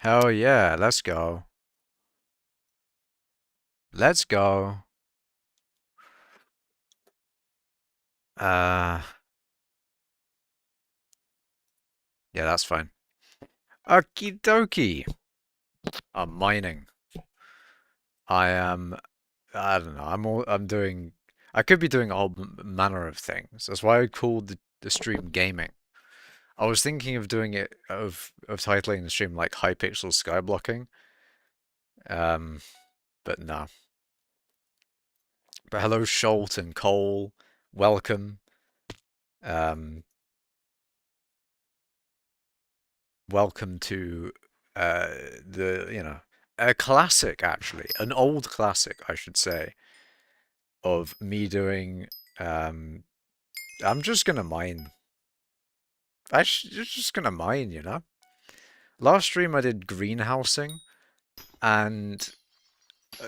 Hell yeah, let's go. Let's go. Uh, yeah, that's fine. Okie dokie. I'm mining. I am, I don't know, I'm doing, I could be doing a whole manner of things. That's why I called the stream gaming. I was thinking of doing it, of titling the stream like hypixel skyblocking. Um, but no. But hello, Schult and Cole. Welcome. Um, welcome to uh, a classic, actually, an old classic, I should say, of me doing. Um, I'm just gonna mine. Just gonna mine, you know. Last stream I did greenhousing, and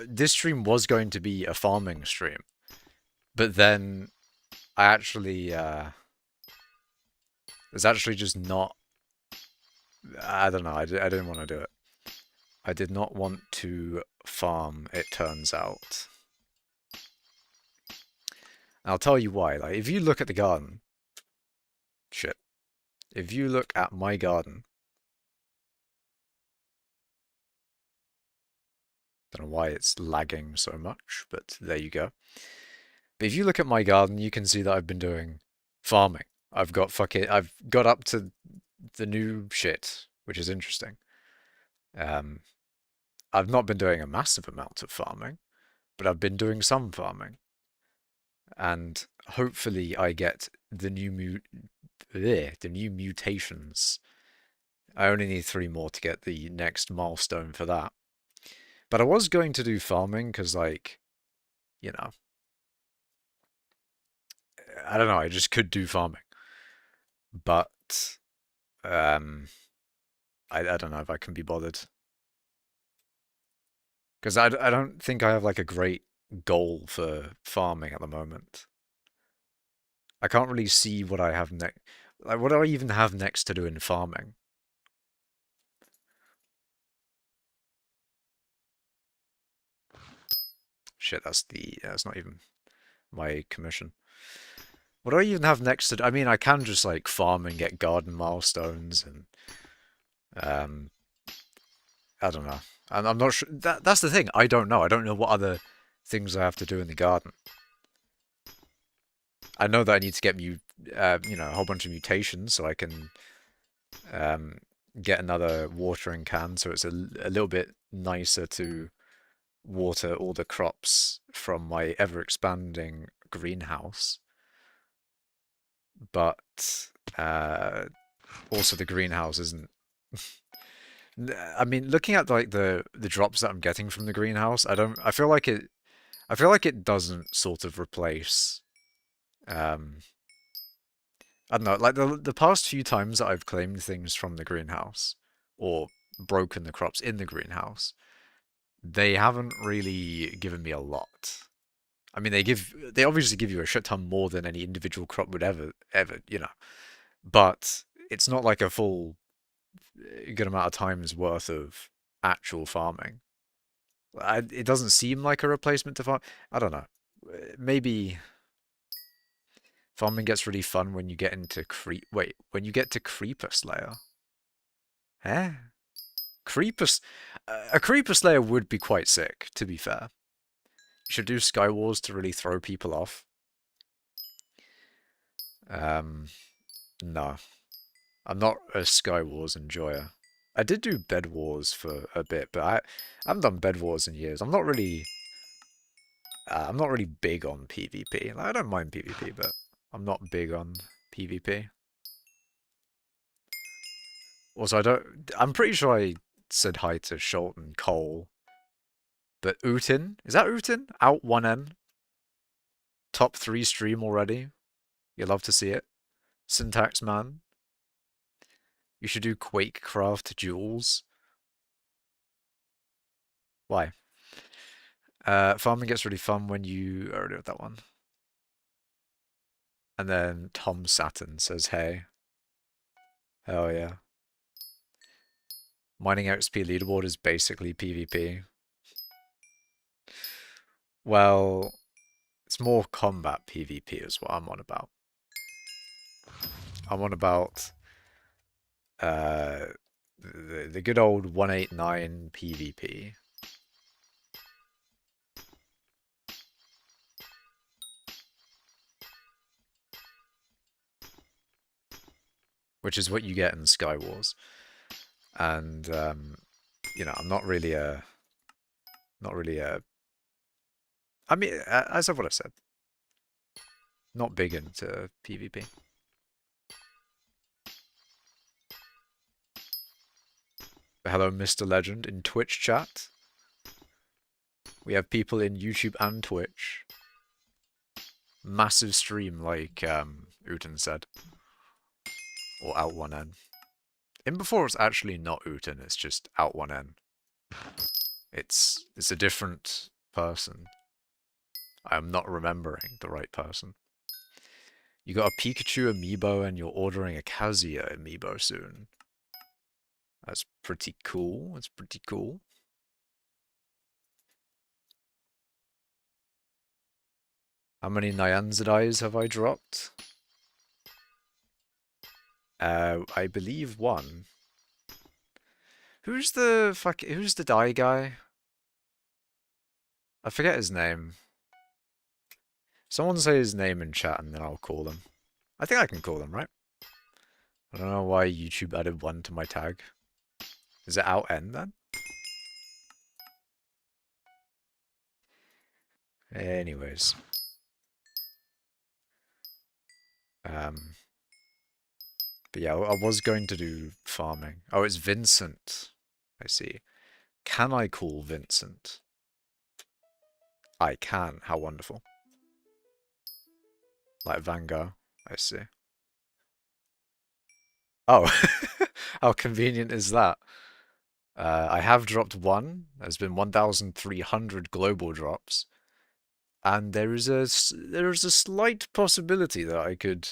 this stream was going to be a farming stream, but then I actually it's actually just not. I don't know. I didn't want to do it. I did not want to farm, it turns out. I'll tell you why. Like, if you look at the garden, shit. If you look at my garden, don't know why it's lagging so much, but there you go. But if you look at my garden, you can see that I've been doing farming. I've got up to the new shit, which is interesting. Um, I've not been doing a massive amount of farming, but I've been doing some farming. And hopefully I get the new mutations. I only need 3 more to get the next milestone for that. But I was going to do farming because, like, you know, I don't know, I just could do farming. But um, I don't know if I can be bothered. Because I don't think I have, like, a great goal for farming at the moment. I can't really see what I have next. Like, what do I even have next to do in farming? Shit, that's not even my commission. What do I even have next to? I mean, I can just like farm and get garden milestones, and um, I don't know. I'm not sure. That's the thing. I don't know. I don't know what other things I have to do in the garden. I know that I need to get a whole bunch of mutations so I can um get another watering can, so it's a little bit nicer to water all the crops from my ever expanding greenhouse. But also the greenhouse isn't. I mean, looking at like the drops that I'm getting from the greenhouse, I don't. I feel like it. I feel like it doesn't sort of replace. Um, I don't know. Like the past few times that I've claimed things from the greenhouse or broken the crops in the greenhouse, they haven't really given me a lot. I mean, they obviously give you a shit ton more than any individual crop would ever. But it's not like a full good amount of time's worth of actual farming. It doesn't seem like a replacement to farm. I don't know. Maybe farming gets really fun when you get into when you get to Creeper Slayer. Eh? Creeper, a Creeper Slayer would be quite sick, to be fair. You should do Sky Wars to really throw people off. Um, no, I'm not a Sky Wars enjoyer. I did do Bed Wars for a bit, but I haven't done Bed Wars in years. I'm not really big on PvP. Like, I don't mind PvP, but I'm not big on PvP. Also, I'm pretty sure I said hi to Schult and Cole, but Utin, is that Utin? Out 1N, top 3 stream already. You love to see it. Syntax man, you should do Quakecraft duels. Why? Farming gets really fun when you I already read that one. And then Tom Saturn says, "Hey, hell yeah." Mining XP leaderboard is basically PvP. Well, it's more combat PvP is what I'm on about. I'm on about uh, the good old 189 PvP. Which is what you get in Sky Wars. And you know, I'm not really a I mean, as of what I said, not big into PvP. Hello, Mr. Legend in Twitch chat. We have people in YouTube and Twitch. Massive stream, like Uten said, or Out1N. In before it's actually not Uten, it's just Out1N. It's a different person. I am not remembering the right person. You got a Pikachu amiibo and you're ordering a Kazuya amiibo soon. That's pretty cool. That's pretty cool. How many Nyanzadais have I dropped? I believe one. Who's the dye guy? I forget his name. Someone say his name in chat and then I'll call him. I think I can call him, right? I don't know why YouTube added one to my tag. Is it out N then? Anyways. But yeah, I was going to do farming. Oh, it's Vincent. I see. Can I call Vincent? I can. How wonderful. Like Vanguard. I see. Oh. How convenient is that? I have dropped one. There's been 1,300 global drops. And there is a slight possibility that I could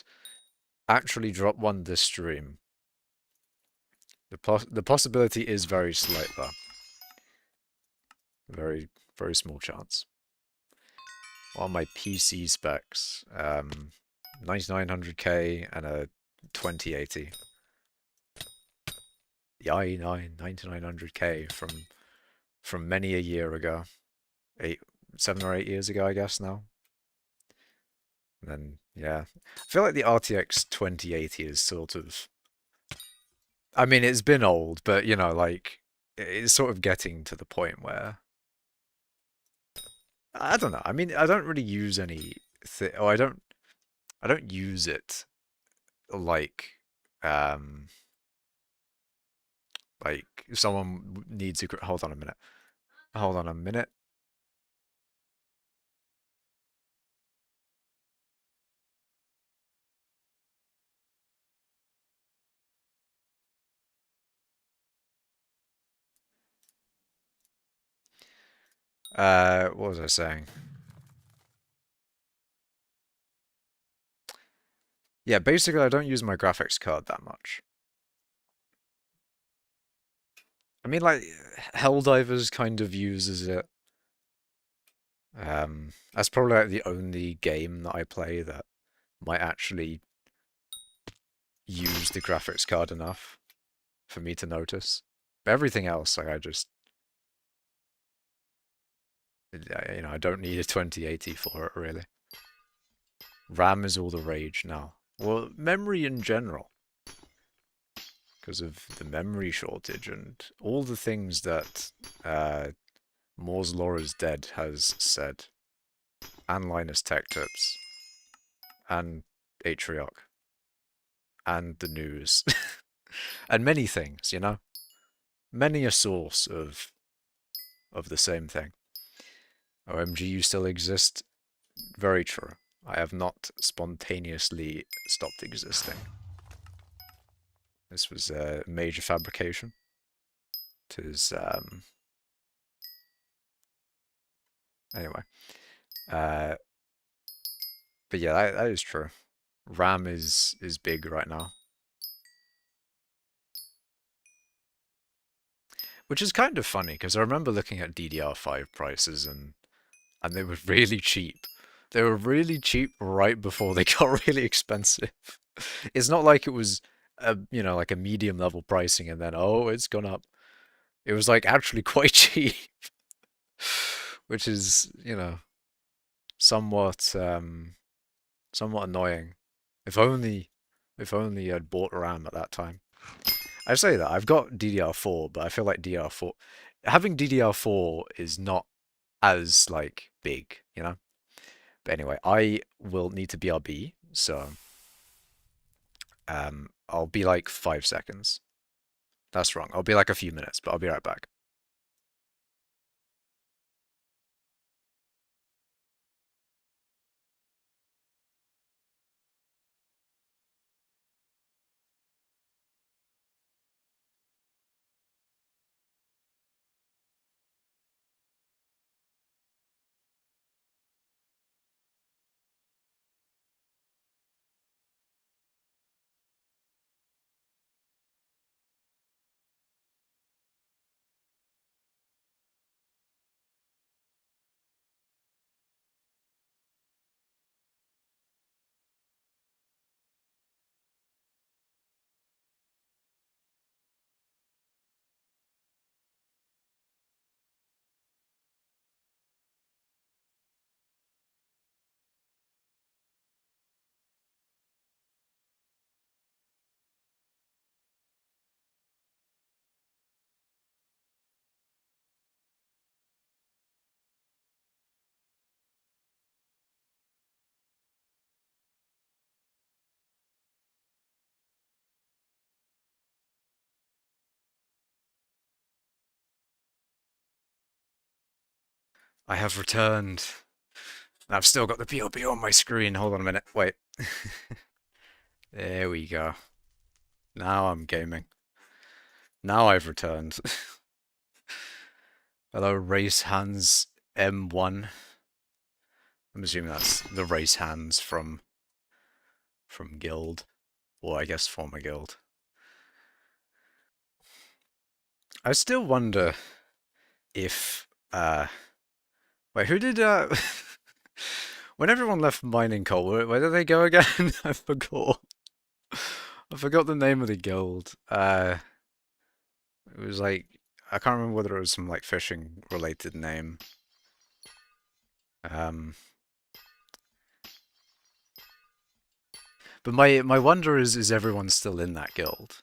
actually drop one this stream. The possibility is very slight though. Very, very small chance. What are my PC specs? 9900K and a 2080. The i9 9900K from many a year ago. 7 or 8 years ago, I guess now. And then, yeah. I feel like the RTX 2080 is sort of... I mean, it's been old, but, you know, like, it's sort of getting to the point where... I don't know. I mean, I don't really use any... I don't use it um... like, if someone needs to... Hold on a minute. Hold on a minute. What was I saying? Yeah, basically I don't use my graphics card that much. I mean, like, Helldivers kind of uses it. That's probably like the only game that I play that might actually use the graphics card enough for me to notice. But everything else, like, you know, I don't need a 2080 for it, really. RAM is all the rage now. Well, memory in general. Because of the memory shortage and all the things that Moore's Law is Dead has said. And Linus Tech Tips. And Atrioc. And the news. And many things, you know? Many a source of the same thing. OMG, you still exist? Very true. I have not spontaneously stopped existing. This was a major fabrication. Tis, anyway. But yeah, that is true. RAM is big right now. Which is kind of funny because I remember looking at DDR5 prices and they were really cheap. They were really cheap right before they got really expensive. It's not like it was a, you know, like a medium level pricing and then oh, it's gone up. It was like actually quite cheap, which is, you know, somewhat somewhat annoying. If only if only I'd bought RAM at that time. I say that I've got DDR4, but I feel like DDR4 having DDR4 is not as like big, you know? But anyway, I will need to BRB, so I'll be like 5 seconds. That's wrong. I'll be like a few minutes, but I'll be right back. I have returned. I've still got the PLB on my screen. Hold on a minute. Wait. There we go. Now I'm gaming. Now I've returned. Hello, Race Hands M1. I'm assuming that's the Race Hands from Guild, or I guess former Guild. I still wonder if wait, who did when everyone left mining coal, where did they go again? I forgot. I forgot the name of the guild. It was like I can't remember whether it was some like fishing related name. Um, but my wonder is everyone still in that guild?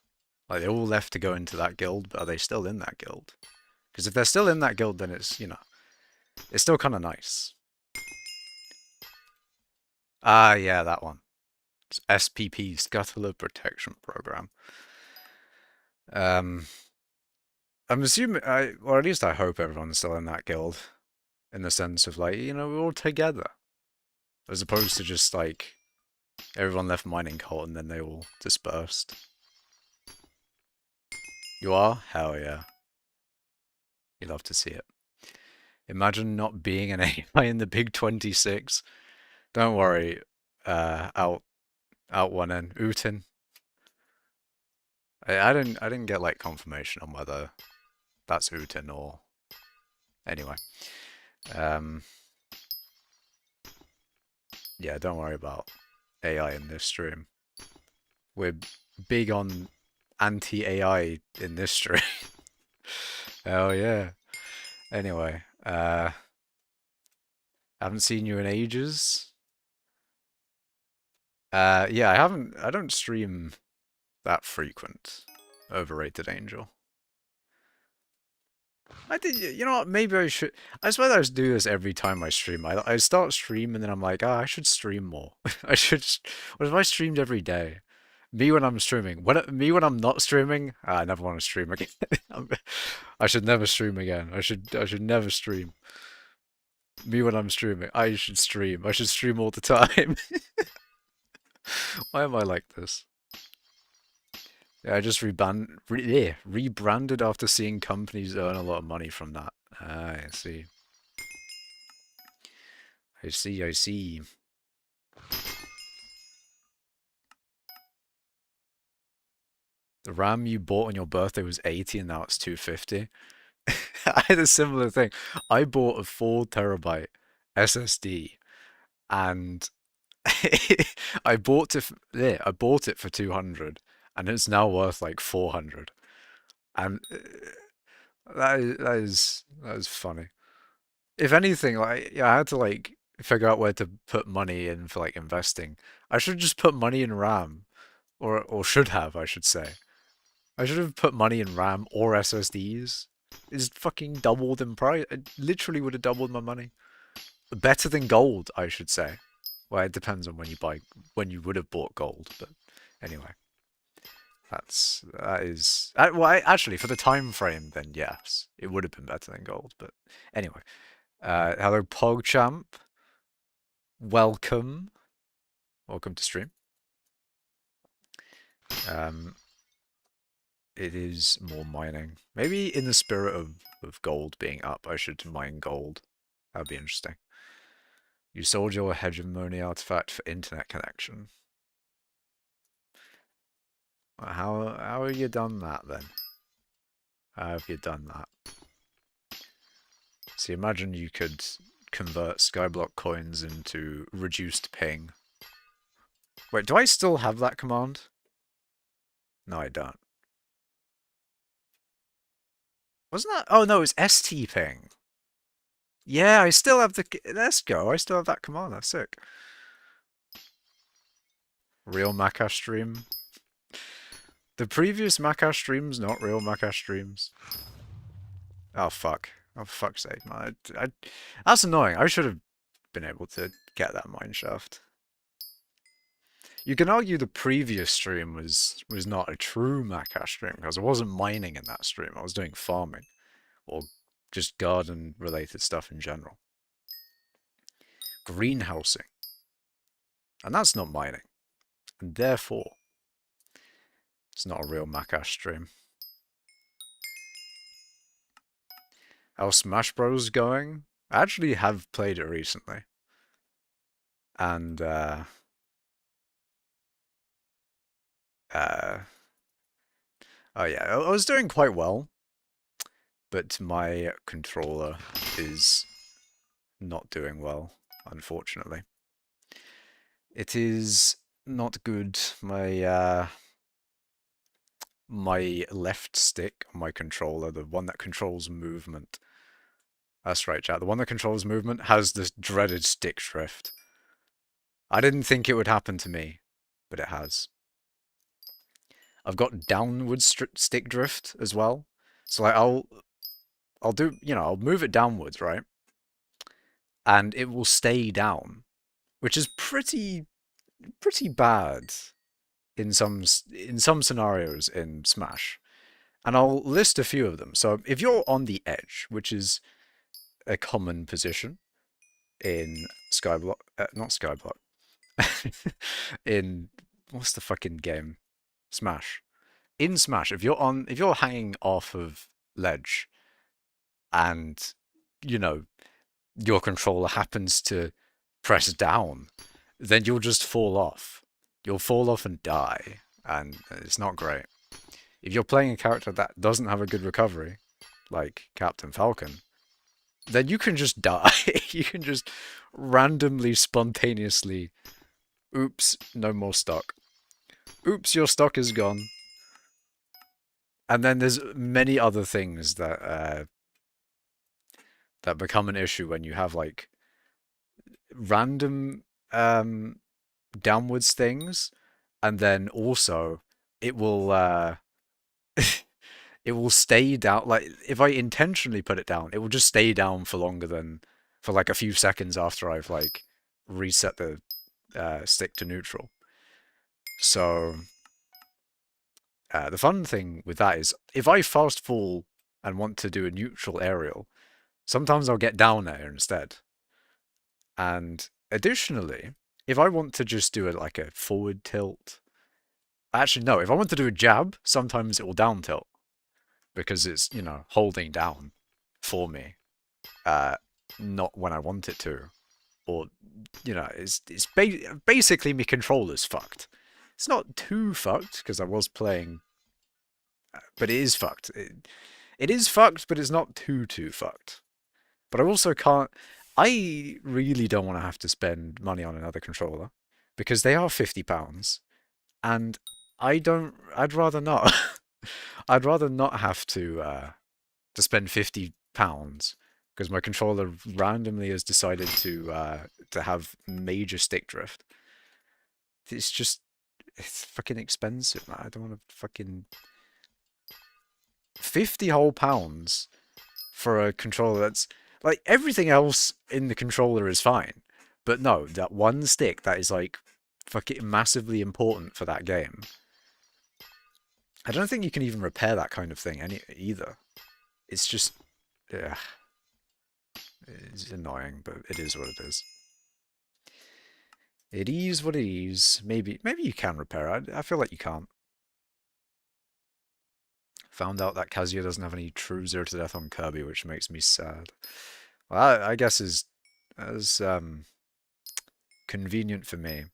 Like they all left to go into that guild, but are they still in that guild? Because if they're still in that guild, then it's, you know, it's still kind of nice. Ah, yeah, that one. It's SPP, Scuttler Protection Program. Um, I'm assuming, or at least I hope everyone's still in that guild, in the sense of like, you know, we're all together, as opposed to just like everyone left mining coal and then they all dispersed. You are? Hell yeah. You love to see it. Imagine not being an AI in the big 26. Don't worry, out one end. Utin. I didn't get like confirmation on whether that's Utin or anyway. Um yeah, don't worry about AI in this stream. We're big on anti-AI in this stream. Hell yeah. Anyway, haven't seen you in ages. Yeah, I don't stream that frequent. Overrated Angel. I did, you know what, maybe I should, I suppose I should do this every time I stream. I start stream and then I'm like, ah, I should stream more. I should, what if I streamed every day? Me when I'm streaming. Me when I'm not streaming, I never want to stream again. I should never stream again. I should never stream. Me when I'm streaming, I should stream. I should stream all the time. Why am I like this? Yeah, I just rebranded after seeing companies earn a lot of money from that. Ah, I see. I see, I see. The RAM you bought on your birthday was 80 and now it's 250. I had a similar thing. I bought a 4 terabyte SSD and I bought it for 200 and it's now worth like 400. And that is funny. If anything, like yeah, I had to like figure out where to put money in for like investing. I should just put money in RAM, or should have, I should say. I should have put money in RAM or SSDs. It's fucking doubled in price. It literally would have doubled my money. Better than gold, I should say. Well, it depends on when you would have bought gold, but anyway, that is well, actually for the time frame, then yes, it would have been better than gold. But anyway, hello PogChamp, welcome, welcome to stream. It is more mining. Maybe in the spirit of gold being up, I should mine gold. That would be interesting. You sold your hegemony artifact for internet connection. How have you done that then? How have you done that? See, imagine you could convert skyblock coins into reduced ping. Wait, do I still have that command? No, I don't. Wasn't that? Oh no, it's ST ping. Yeah, I still have the. Let's go. I still have that command. That's sick. Real Macash stream. The previous Macash streams, not real Macash streams. Oh fuck. Oh fuck's sake, man. That's annoying. I should have been able to get that mine shaft. You can argue the previous stream was not a true Macash stream because I wasn't mining in that stream. I was doing farming or just garden related stuff in general. Greenhousing. And that's not mining. And therefore, it's not a real Macash stream. How's Smash Bros going? I actually have played it recently. And, oh yeah, I was doing quite well. But my controller is not doing well, unfortunately. It is not good. My left stick on my controller, the one that controls movement. That's right, chat. The one that controls movement has this dreaded stick drift. I didn't think it would happen to me, but it has. I've got downward stick drift as well. So like I'll do, I'll move it downwards, right? And it will stay down, which is pretty bad in some scenarios in Smash. And I'll list a few of them. So if you're on the edge, which is a common position in Skyblock, not Skyblock, in what's the fucking game? Smash. In Smash, if you're hanging off of ledge and your controller happens to press down, then you'll just fall off. You'll fall off and die, and it's not great. If you're playing a character that doesn't have a good recovery, like Captain Falcon, then you can just die. You can just randomly, spontaneously, oops, no more stock. Oops, your stock is gone. And then there's many other things that become an issue when you have like random downwards things, and then also it will it will stay down. Like if I intentionally put it down, it will just stay down for longer than for like a few seconds after I've like reset the stick to neutral. So the fun thing with that is if I fast fall and want to do a neutral aerial, sometimes I'll get down air instead. And additionally, if I want to just do like a forward tilt, actually no, if I want to do a jab, sometimes it will down tilt because it's, holding down for me, not when I want it to. Or, it's basically my controller's fucked. It's not too fucked because I was playing, but it is fucked. It is fucked, but it's not too fucked. But I also can't. I really don't want to have to spend money on another controller because they are £50, and I don't. I'd rather not. I'd rather not have to spend £50 because my controller randomly has decided to have major stick drift. It's just it's fucking expensive, man. I don't want to fucking 50 whole pounds for a controller that's like everything else in the controller is fine. But no, that one stick that is like fucking massively important for that game. I don't think you can even repair that kind of thing either. It's just yeah, it's annoying, but it is what it is. It is what it is. Maybe you can repair it. I feel like you can't. Found out that Kazuya doesn't have any true zero to death on Kirby, which makes me sad. Well, I guess is as convenient for me,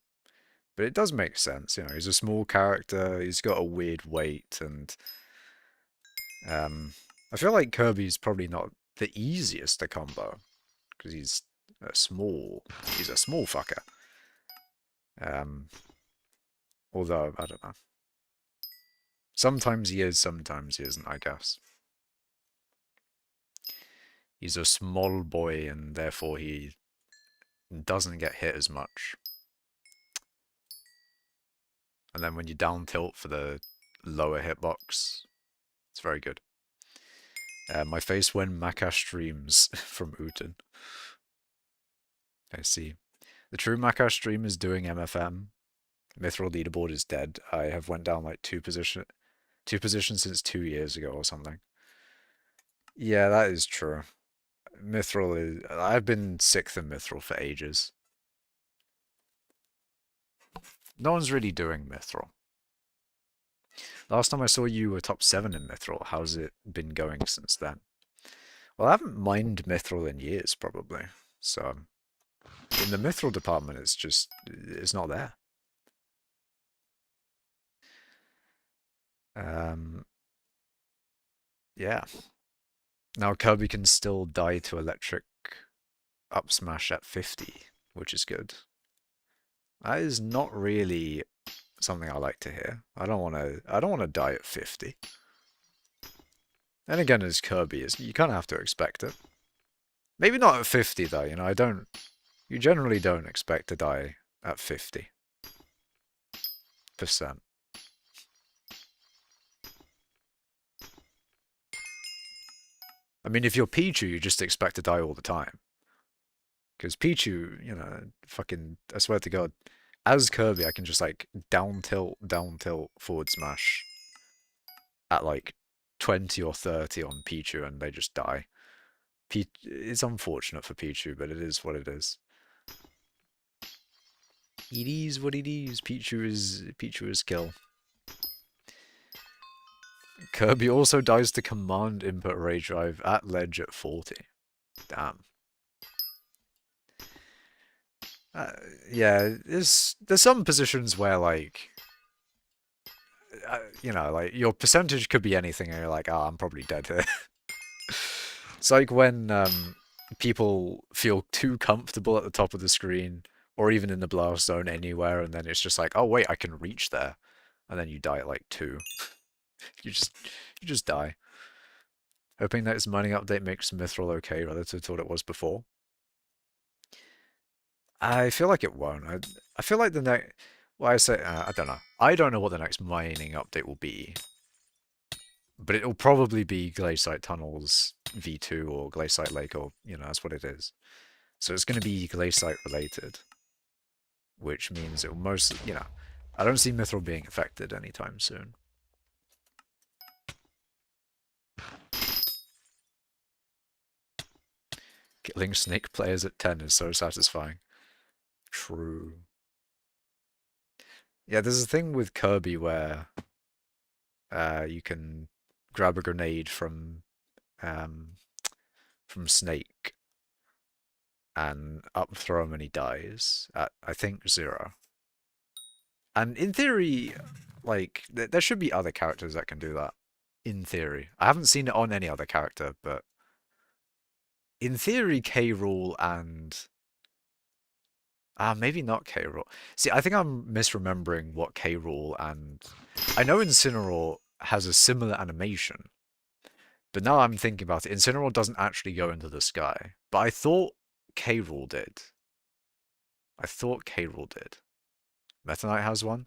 but it does make sense. You know, he's a small character. He's got a weird weight, and I feel like Kirby's probably not the easiest to combo because he's a small. He's a small fucker. Although I don't know. Sometimes he is, sometimes he isn't, I guess. He's a small boy and therefore he doesn't get hit as much. And then when you down tilt for the lower hitbox, it's very good. My face when Maka streams from Uten. I see. The true Maka stream is doing MFM. Mithril leaderboard is dead. I have went down like two positions since 2 years ago or something. Yeah, that is true. Mithril is... I've been 6th in Mithril for ages. No one's really doing Mithril. Last time I saw you were top 7 in Mithril. How's it been going since then? Well, I haven't mined Mithril in years, probably. So, in the Mithril department, it's just... it's not there. Yeah. Now Kirby can still die to electric up smash at 50, which is good. That is not really something I like to hear. I don't want to die at 50. And again, as Kirby, you kind of have to expect it. Maybe not at 50 though, you know, you generally don't expect to die at 50%. I mean, if you're Pichu, you just expect to die all the time. Because Pichu, you know, fucking, I swear to God, as Kirby, I can just like down tilt, forward smash at like 20 or 30 on Pichu and they just die. It's unfortunate for Pichu, but it is what it is. It is what it is. Pichu is kill. Kirby also dies to command input ray drive at ledge at 40. Damn. Yeah, there's some positions where like, you know, like your percentage could be anything, and you're like, ah, oh, I'm probably dead here. It's like when people feel too comfortable at the top of the screen, or even in the blast zone anywhere, and then it's just like, oh wait, I can reach there, and then you die at like 2. you just die. Hoping that this mining update makes Mithril okay relative to what it was before. I feel like it won't. I feel like the next... Well, I say... I don't know. I don't know what the next mining update will be. But it'll probably be Glaciite Tunnels V2 or Glaciite Lake, or, you know, that's what it is. So it's going to be Glaciite related. Which means it will most... You know, I don't see Mithril being affected anytime soon. Killing snake players at 10 is so satisfying. True. Yeah, there's a thing with Kirby where you can grab a grenade from Snake and up throw him and he dies at, I think, 0. And in theory, like, there should be other characters that can do that. in theory. I haven't seen it on any other character, but in theory, K. Rool and maybe not K. Rool. See, I think I'm misremembering what K. Rool and I know Incineroar has a similar animation, but now I'm thinking about it. Incineroar doesn't actually go into the sky, but I thought K. Rool did. I thought K. Rool did. Meta Knight has one.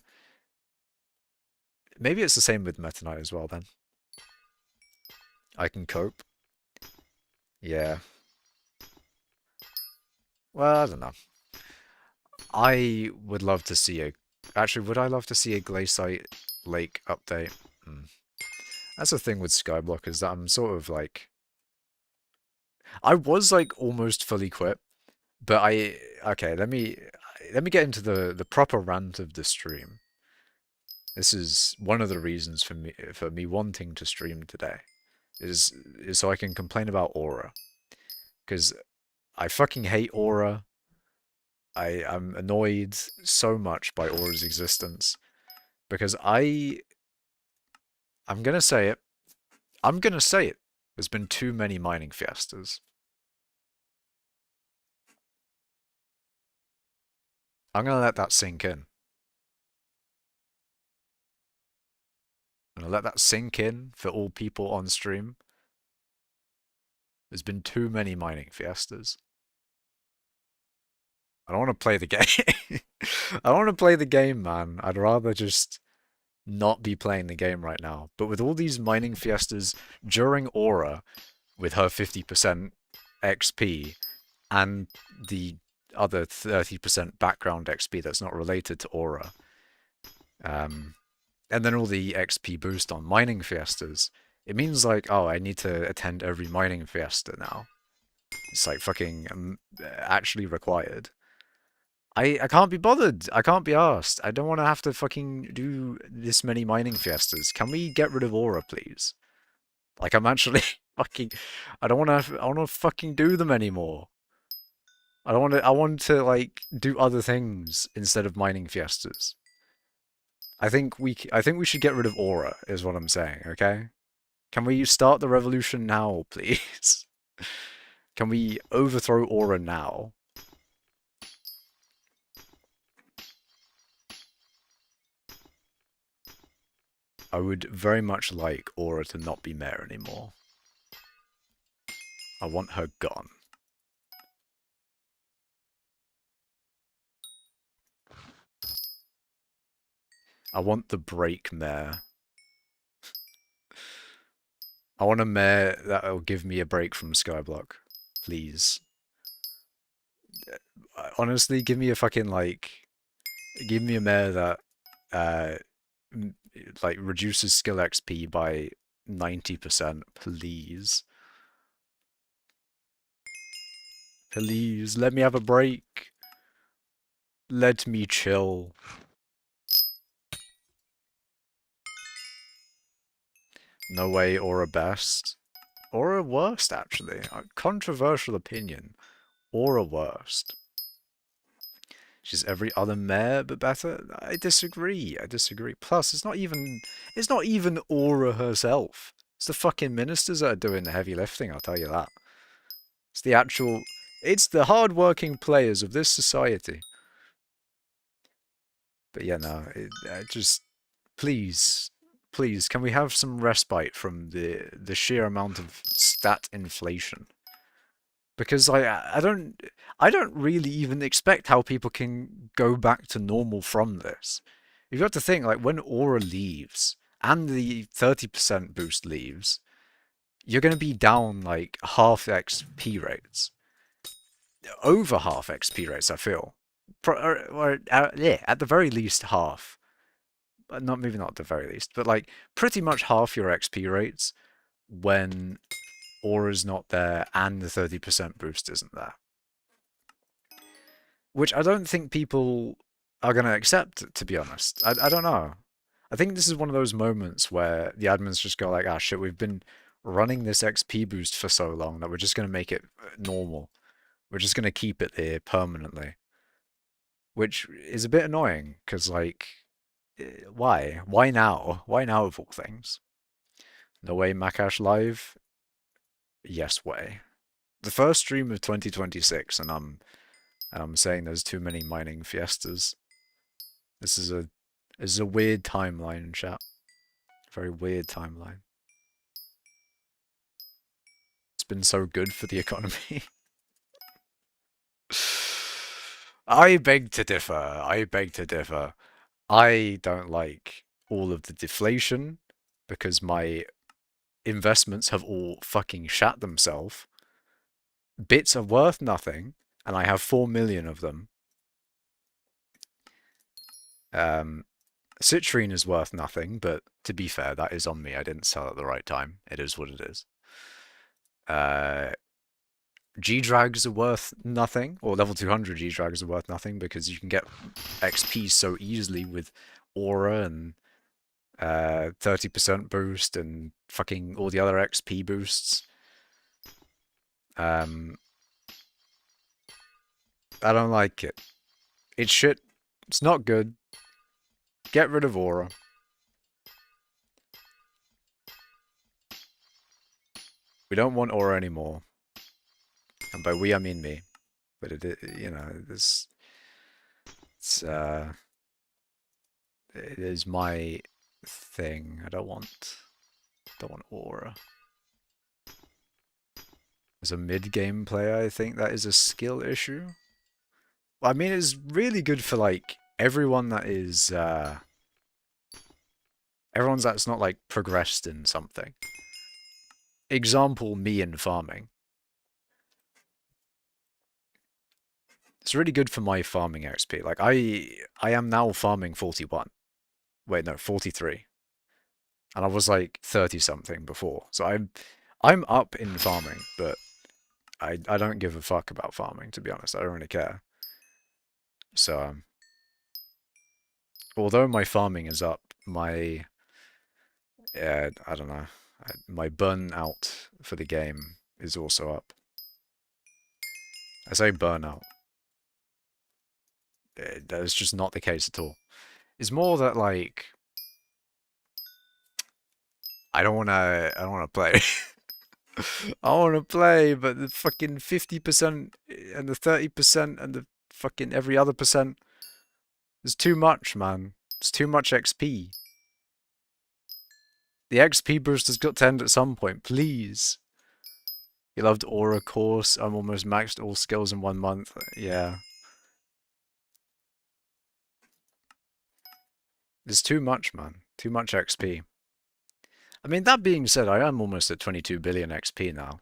Maybe it's the same with Meta Knight as well then. I can cope. Yeah. Well, I don't know. I would love to see a... Actually, would I love to see a Glaciate Lake update? Hmm. That's the thing with skyblock, is that I'm sort of like... I was like almost fully equipped, but I... Okay, let me get into the proper rant of the stream. This is one of the reasons for me wanting to stream today. Is so I can complain about Aura. Because I fucking hate Aura. I'm annoyed so much by Aura's existence. Because I'm gonna say it. I'm gonna say it. There's been too many mining fiestas. I'm gonna let that sink in. I'm gonna let that sink in for all people on stream. There's been too many mining fiestas. I don't want to play the game. I don't want to play the game, man. I'd rather just not be playing the game right now. But with all these mining fiestas during Aura, with her 50% XP, and the other 30% background XP that's not related to Aura, and then all the XP boost on mining fiestas, it means like, oh, I need to attend every mining fiesta now. It's like fucking actually required. I can't be bothered. I can't be asked. I don't want to have to fucking do this many mining fiestas. Can we get rid of Aura, please? Like, I'm actually fucking... I don't want to... I want to fucking do them anymore. I don't want to... I want to, like, do other things instead of mining fiestas. I think we should get rid of Aura, is what I'm saying, okay? Can we start the revolution now, please? Can we overthrow Aura now? I would very much like Aura to not be mayor anymore. I want her gone. I want the break mayor. I want a mayor that'll give me a break from Skyblock. Please. Honestly, give me a fucking, like... Give me a mayor that, like, reduces skill XP by 90%, please. Please, let me have a break. Let me chill. No way, Aura best. Aura worst, actually. A controversial opinion. Aura worst. She's every other mayor but better? I disagree. I disagree. Plus, it's not even Aura herself. It's the fucking ministers that are doing the heavy lifting, I'll tell you that. It's the hard-working players of this society. But yeah, no, just please, please, can we have some respite from the sheer amount of stat inflation? Because I don't really even expect how people can go back to normal from this. You've got to think, like, when Aura leaves and the 30% boost leaves, you're going to be down like half XP rates. Over half XP rates, I feel. Yeah, at the very least half. Not maybe not at the very least, but like pretty much half your XP rates when Aura's not there and the 30% boost isn't there. Which I don't think people are going to accept, to be honest. I don't know. I think this is one of those moments where the admins just go like, ah shit, we've been running this XP boost for so long that we're just going to make it normal. We're just going to keep it there permanently. Which is a bit annoying, because, like, why? Why now? Why now of all things? No way, Makash live? Yes way. The first stream of 2026, and I'm saying there's too many mining fiestas. This is a weird timeline, chat. Very weird timeline. It's been so good for the economy. I beg to differ. I beg to differ. I don't like all of the deflation because my investments have all fucking shat themselves. Bits are worth nothing, and I have 4 million of them. Citrine is worth nothing, but to be fair, that is on me. I didn't sell at the right time. It is what it is. G-Drags are worth nothing, or level 200 G-Drags are worth nothing because you can get XP so easily with Aura and 30% boost and fucking all the other XP boosts. I don't like it. It's shit. It's not good. Get rid of Aura. We don't want Aura anymore. And by we, I mean me. But it it is my thing. I don't want Aura. As a mid-game player, I think that is a skill issue. I mean, it's really good for, like, everyone that is, everyone's that's not, like, progressed in something. Example, me in farming. It's really good for my farming XP. Like, I am now farming 41. Wait, no, 43. And I was, like, 30-something before. So I'm up in farming, but I don't give a fuck about farming, to be honest. I don't really care. So, although my farming is up, my, I don't know, my burnout for the game is also up. I say burnout. That is just not the case at all. It's more that, like, I don't wanna play. I wanna play, but the fucking 50% and the 30% and the fucking every other percent is too much, man. It's too much XP. The XP boost has got to end at some point, please. You loved Aura course. I'm almost maxed all skills in 1 month. Yeah. It's too much, man. Too much XP. I mean, that being said, I am almost at 22 billion XP now.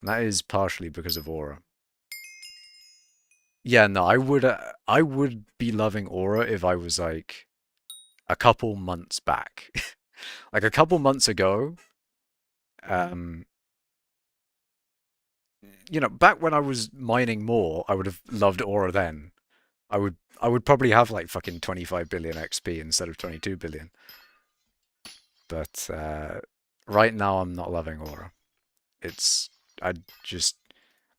And that is partially because of Aura. Yeah, no, I would be loving Aura if I was, like, a couple months back. Like, a couple months ago, you know, back when I was mining more, I would have loved Aura then. I would probably have, like, fucking 25 billion XP instead of 22 billion. But right now I'm not loving Aura.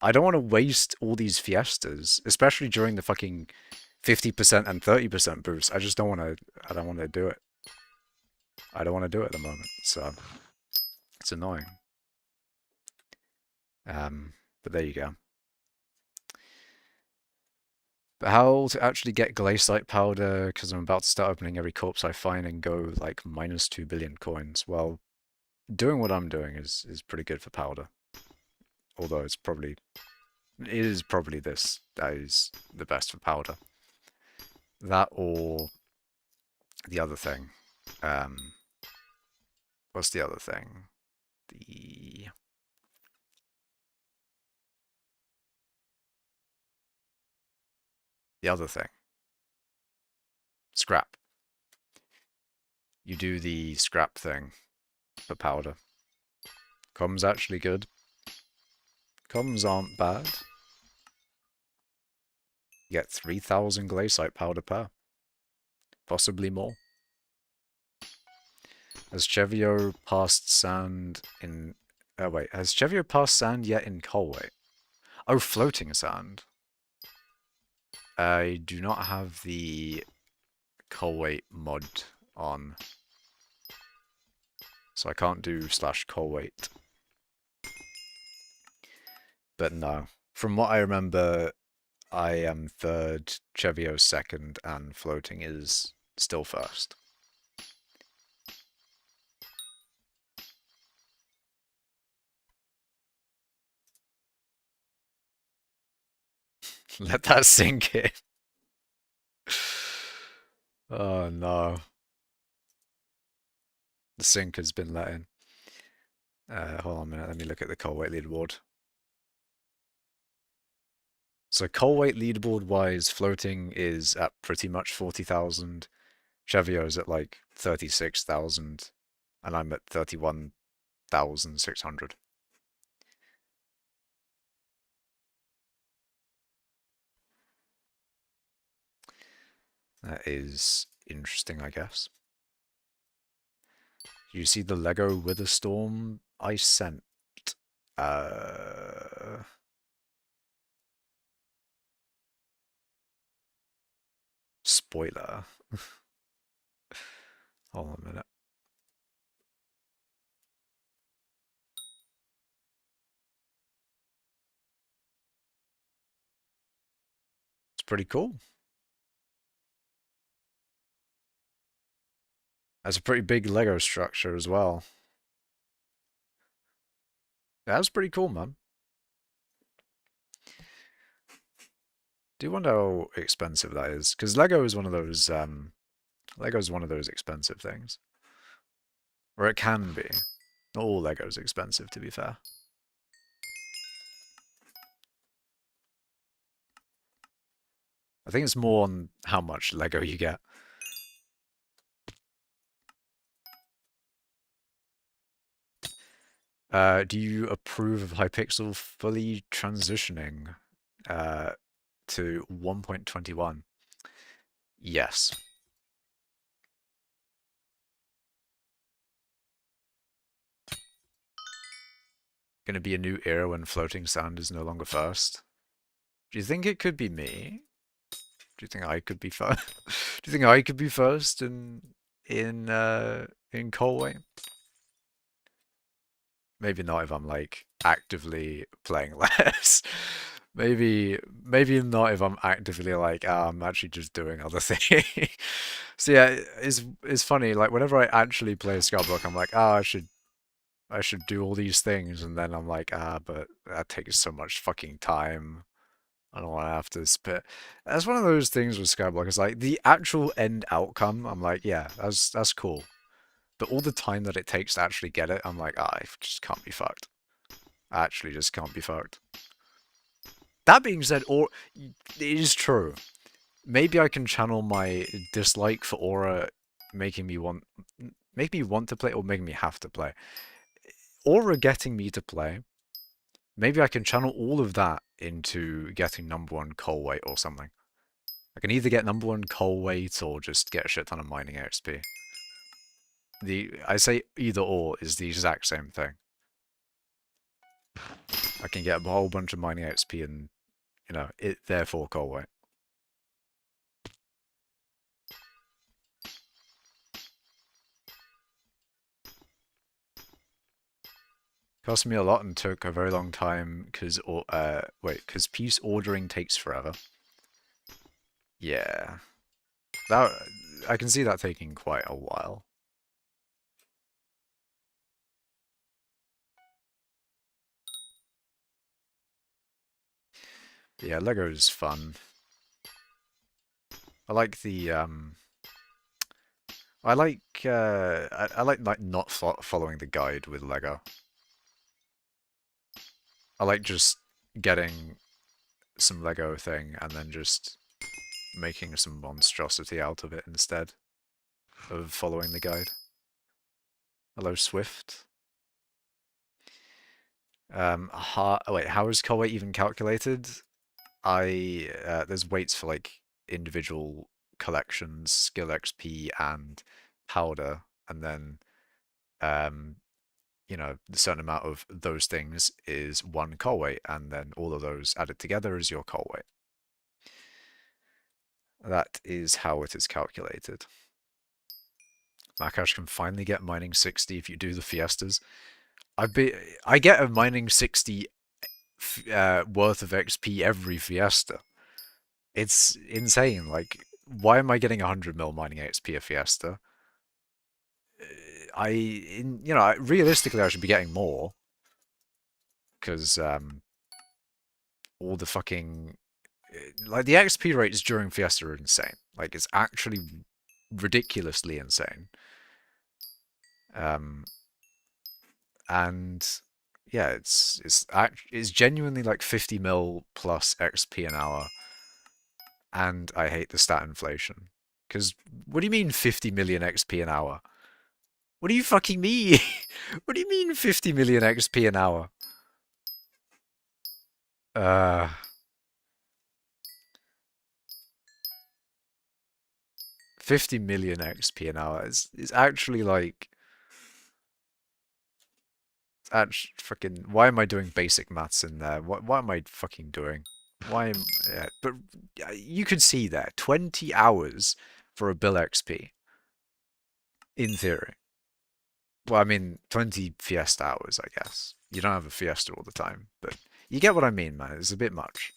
I don't want to waste all these fiestas, especially during the fucking 50% and 30% boost. I don't want to do it. I don't want to do it at the moment, so it's annoying. But there you go. But how to actually get glaciite powder, because I'm about to start opening every corpse I find and go, like, minus 2 billion coins. Well, doing what I'm doing is pretty good for powder. Although it is probably this that is the best for powder. That or the other thing. What's the other thing? The other thing. Scrap. You do the scrap thing for powder. Comms actually good. Comms aren't bad. You get 3,000 glaciite powder per. Possibly more. Has Chevio passed sand in... Oh wait, has Chevio passed sand yet in Colway? Oh, floating sand. I do not have the Colway mod on. So I can't do slash core weight. But no. From what I remember, I am third, Chevio's second, and floating is still first. Let that sink in. Oh no. The sink has been let in. Hold on a minute, let me look at the core weight leaderboard. So core weight leaderboard wise, floating is at pretty much 40,000. Chevio's at like 36,000. And I'm at 31,600. That is interesting, I guess. You see the Lego Wither Storm I sent? Spoiler. Hold on a minute. It's pretty cool. That's a pretty big Lego structure as well. That was pretty cool, man. Do you wonder how expensive that is? Because Lego is one of those expensive things. Or it can be. Not all Lego's expensive, to be fair. I think it's more on how much Lego you get. Do you approve of Hypixel fully transitioning to 1.21? Yes. Going to be a new era when floating sound is no longer first. Do you think it could be me? Do you think I could be first? Do you think I could be first in Colway? Maybe not if I'm like actively playing less. Maybe not if I'm actively like I'm actually just doing other things. So yeah, it's funny. Like whenever I actually play Skyblock, I'm like, I should do all these things, and then I'm like, but that takes so much fucking time. I don't want to have to spit. That's one of those things with Skyblock. It's like the actual end outcome. I'm like, yeah, that's cool. But all the time that it takes to actually get it, I'm like, I just can't be fucked. I actually just can't be fucked. That being said, or it is true. Maybe I can channel my dislike for Aura making me want to play or making me have to play. Aura getting me to play. Maybe I can channel all of that into getting number one coal weight or something. I can either get number one coal weight or just get a shit ton of mining XP. I say either or is the exact same thing. I can get a whole bunch of mining XP and, therefore coal weight. Cost me a lot and took a very long time because piece ordering takes forever. Yeah, that I can see that taking quite a while. But yeah, Lego's fun. I like the I like not following the guide with Lego. I like just getting some Lego thing and then just making some monstrosity out of it instead of following the guide. Hello, Swift. How is core weight even calculated? There's weights for like individual collections, skill XP, and powder, and then the certain amount of those things is one core weight, and then all of those added together is your core weight. That is how it is calculated. Makash can finally get mining 60 if you do the fiestas. I get a mining 60 worth of XP every fiesta. It's insane. Like, why am I getting 100 mil mining XP a fiesta? Realistically, I should be getting more because all the fucking like the XP rates during fiesta are insane. Like, it's actually ridiculously insane. Um, and yeah, it's genuinely like 50 mil plus XP an hour, and I hate the stat inflation. Because what do you mean 50 million XP an hour? What do you fucking mean? What do you mean 50 million XP an hour? Uh, 50 million XP an hour is actually like actually fucking. Why am I doing basic maths in there? What am I fucking doing? Why am yeah, but you could see there 20 hours for a bill XP in theory. Well, I mean 20 fiesta hours, I guess. You don't have a fiesta all the time, but you get what I mean, man. It's a bit much.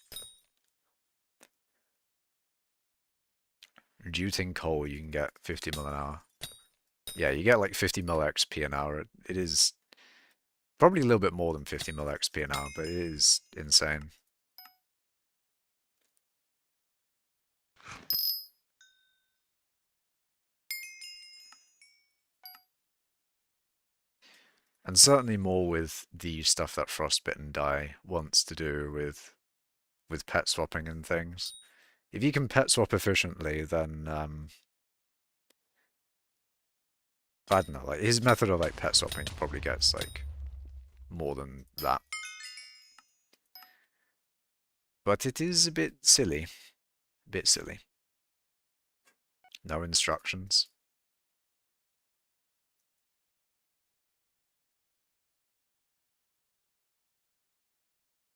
Reducing coal, you can get 50 mil an hour. Yeah, you get like 50 mil XP an hour. It is probably a little bit more than 50 mil XP an hour, but it is insane. And certainly more with the stuff that Frostbitten Die wants to do with pet swapping and things. If you can pet swap efficiently, then I don't know, like his method of like pet swapping probably gets like more than that. But it is a bit silly. A bit silly. No instructions.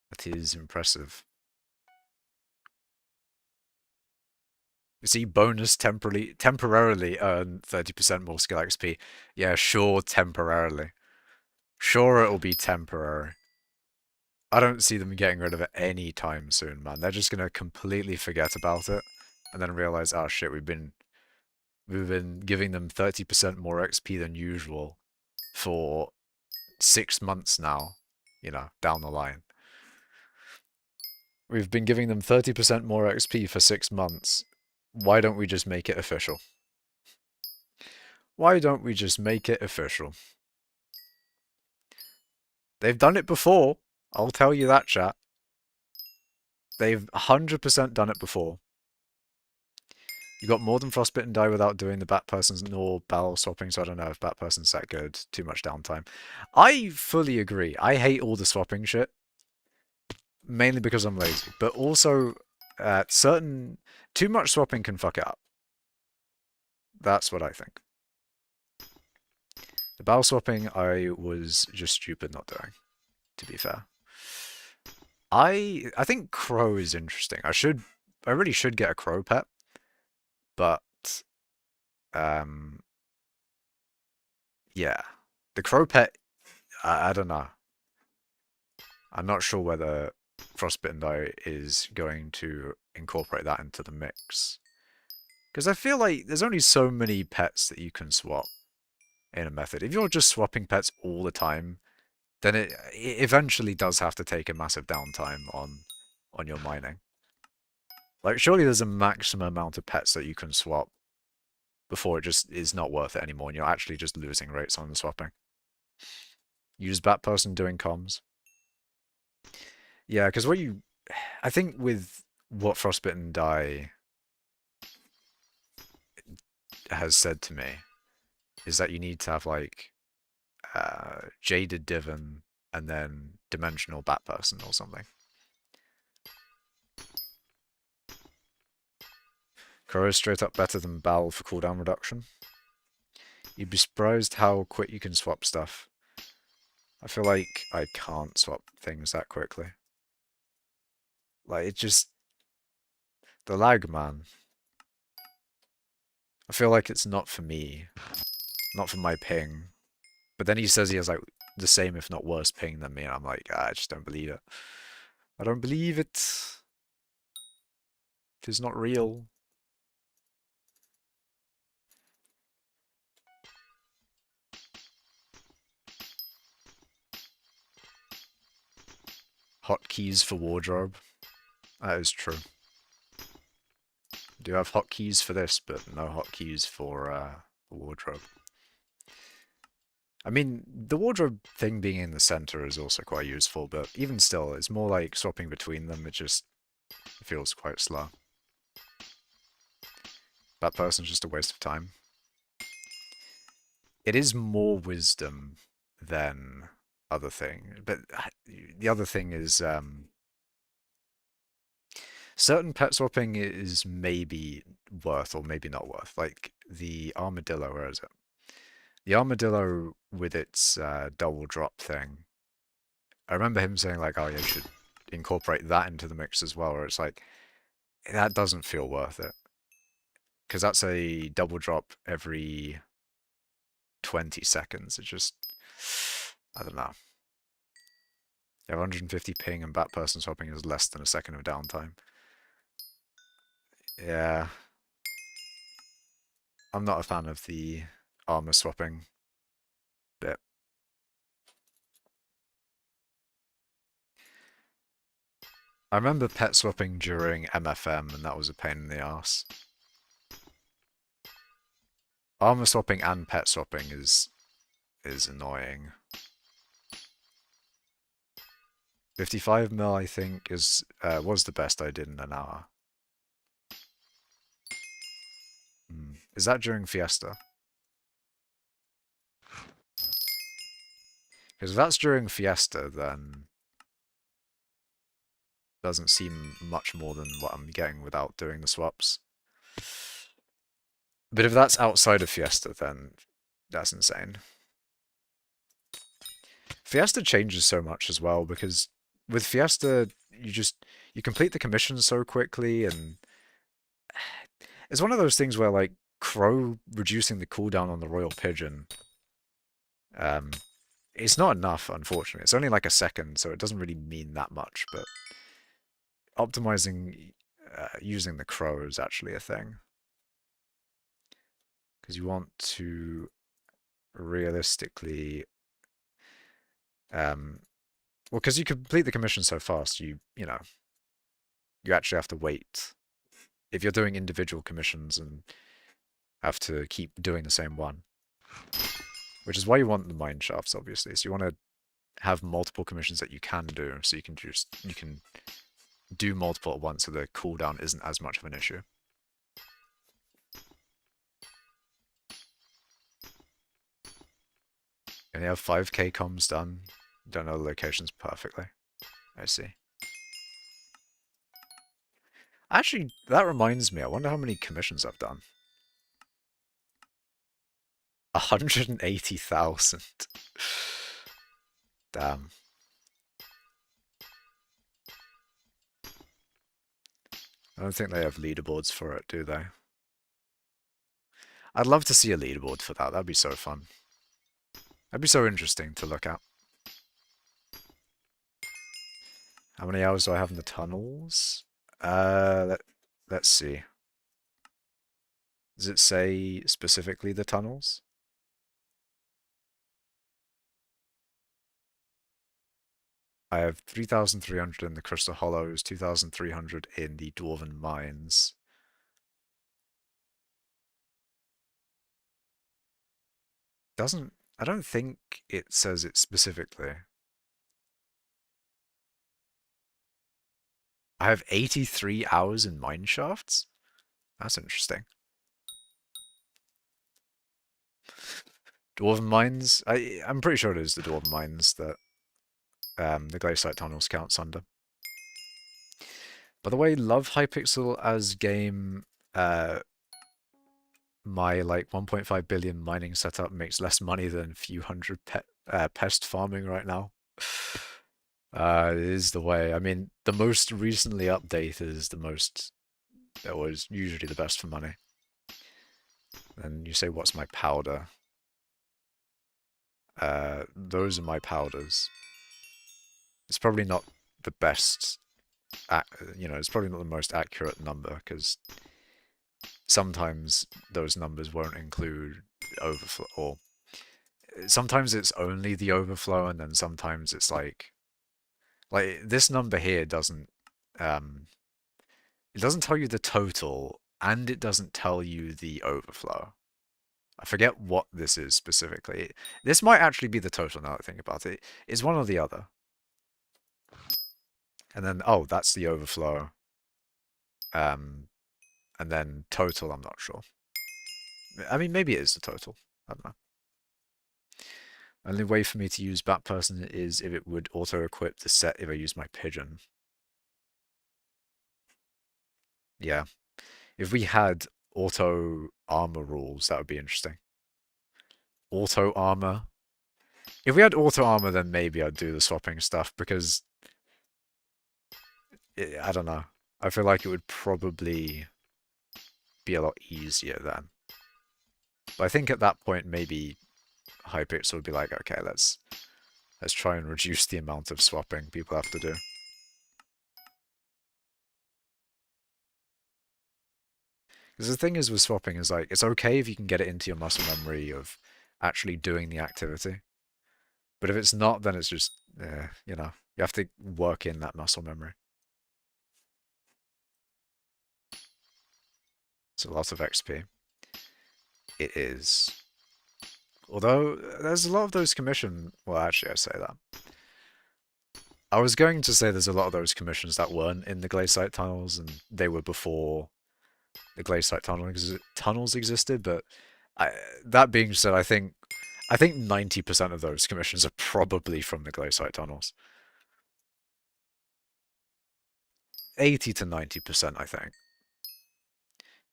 That is impressive. You see, bonus temporarily earn 30% more skill XP. Yeah, sure, temporarily. Sure, it'll be temporary. I don't see them getting rid of it anytime soon, man. They're just gonna completely forget about it and then realize, oh shit, we've been giving them 30% more XP than usual for 6 months now, down the line. We've been giving them 30% more XP for 6 months. Why don't we just make it official? Why don't we just make it official? They've done it before. I'll tell you that, chat. They've 100% done it before. You got more than Frostbitten Die without doing the Bat Persons nor barrel swapping, so I don't know if Bat Person's that good. Too much downtime. I fully agree. I hate all the swapping shit. Mainly because I'm lazy. But also, too much swapping can fuck it up. That's what I think. The barrel swapping, I was just stupid not doing, to be fair. I think crow is interesting. I really should get a crow pet, but yeah, the crow pet. I don't know. I'm not sure whether Frostbitten Die is going to incorporate that into the mix, because I feel like there's only so many pets that you can swap in a method. If you're just swapping pets all the time, then it eventually does have to take a massive downtime on your mining. Like, surely there's a maximum amount of pets that you can swap before it just is not worth it anymore and you're actually just losing rates on the swapping. Use Bat Person doing comms. Yeah, because I think with what Frostbitten Die has said to me is that you need to have like Jaded Divan and then Dimensional Bat Person or something. Crow is straight up better than Bowel for cooldown reduction. You'd be surprised how quick you can swap stuff. I feel like I can't swap things that quickly. Like, it just... The lag, man. I feel like it's not for me. Not for my ping. But then he says he has like the same, if not worse, ping than me, and I'm like, I just don't believe it. I don't believe it. It's not real. Hotkeys for wardrobe. That is true. Do have hotkeys for this, but no hotkeys for wardrobe. I mean, the wardrobe thing being in the center is also quite useful, but even still, it's more like swapping between them. It just feels quite slow. That person's just a waste of time. It is more wisdom than other thing, but the other thing is certain pet swapping is maybe worth or maybe not worth. Like the armadillo, where is it? The armadillo with its double drop thing. I remember him saying like, "Oh, yeah, you should incorporate that into the mix as well." Where it's like that doesn't feel worth it because that's a double drop every 20 seconds. It just, I don't know. You have 150 ping and bat person swapping is less than a second of downtime. Yeah. I'm not a fan of the armor swapping bit. I remember pet swapping during MFM and that was a pain in the ass. Armor swapping and pet swapping is annoying. 55 mil I think is was the best I did in an hour. Is that during Fiesta? Because if that's during Fiesta, then doesn't seem much more than what I'm getting without doing the swaps. But if that's outside of Fiesta, then that's insane. Fiesta changes so much as well, because with Fiesta, you complete the commissions so quickly, and it's one of those things where, like, Crow reducing the cooldown on the Royal Pigeon, it's not enough, unfortunately. It's only like a second, so it doesn't really mean that much, but optimizing using the Crow is actually a thing. Because you want to realistically well, because you complete the commission so fast, you know, you actually have to wait. If you're doing individual commissions and have to keep doing the same one, which is why you want the mine shafts, obviously. So you want to have multiple commissions that you can do, so you can do multiple at once, so the cooldown isn't as much of an issue. And you have 5k comms done. Don't know the locations perfectly. I see. Actually, that reminds me, I wonder how many commissions I've done. 180,000. Damn. I don't think they have leaderboards for it, do they? I'd love to see a leaderboard for that. That'd be so fun. That'd be so interesting to look at. How many hours do I have in the tunnels? Let's see. Does it say specifically the tunnels? I have 3,300 in the Crystal Hollows, 2,300 in the Dwarven Mines. I don't think it says it specifically. I have 83 hours in mine shafts? That's interesting. Dwarven Mines? I'm pretty sure it is the Dwarven Mines that the Glaciate Tunnels counts under. By the way, love hypixel as game. My like 1.5 billion mining setup makes less money than a few hundred pest farming right now. It is the way. I mean, the most recently updated is the most. That was usually the best for money. And you say, what's my powder? Those are my powders. It's probably not the best, it's probably not the most accurate number because sometimes those numbers won't include overflow, or sometimes it's only the overflow, and then sometimes it's like this number here um, it doesn't tell you the total, and it doesn't tell you the overflow. I forget what this is specifically. This might actually be the total now that I think about it. It's one or the other. And then, oh, that's the overflow. Um, and then total, I'm not sure. I mean, maybe it is the total. I don't know. Only way for me to use Bat Person is if it would auto-equip the set if I use my pigeon. Yeah. If we had auto armor rules, that would be interesting. Auto armor. If we had auto armor, then maybe I'd do the swapping stuff because I don't know. I feel like it would probably be a lot easier then. But I think at that point maybe hypixel would be like, okay, let's try and reduce the amount of swapping people have to do. Because the thing is with swapping is like, it's okay if you can get it into your muscle memory of actually doing the activity. But if it's not, then it's just, you have to work in that muscle memory. It's a lot of XP. It is. Although, there's a lot of those commission... Well, actually, I say that. I was going to say there's a lot of those commissions that weren't in the glaciate tunnels, and they were before the glaciate tunnels existed, but that being said, I think 90% of those commissions are probably from the glaciate tunnels. 80 to 90%, I think.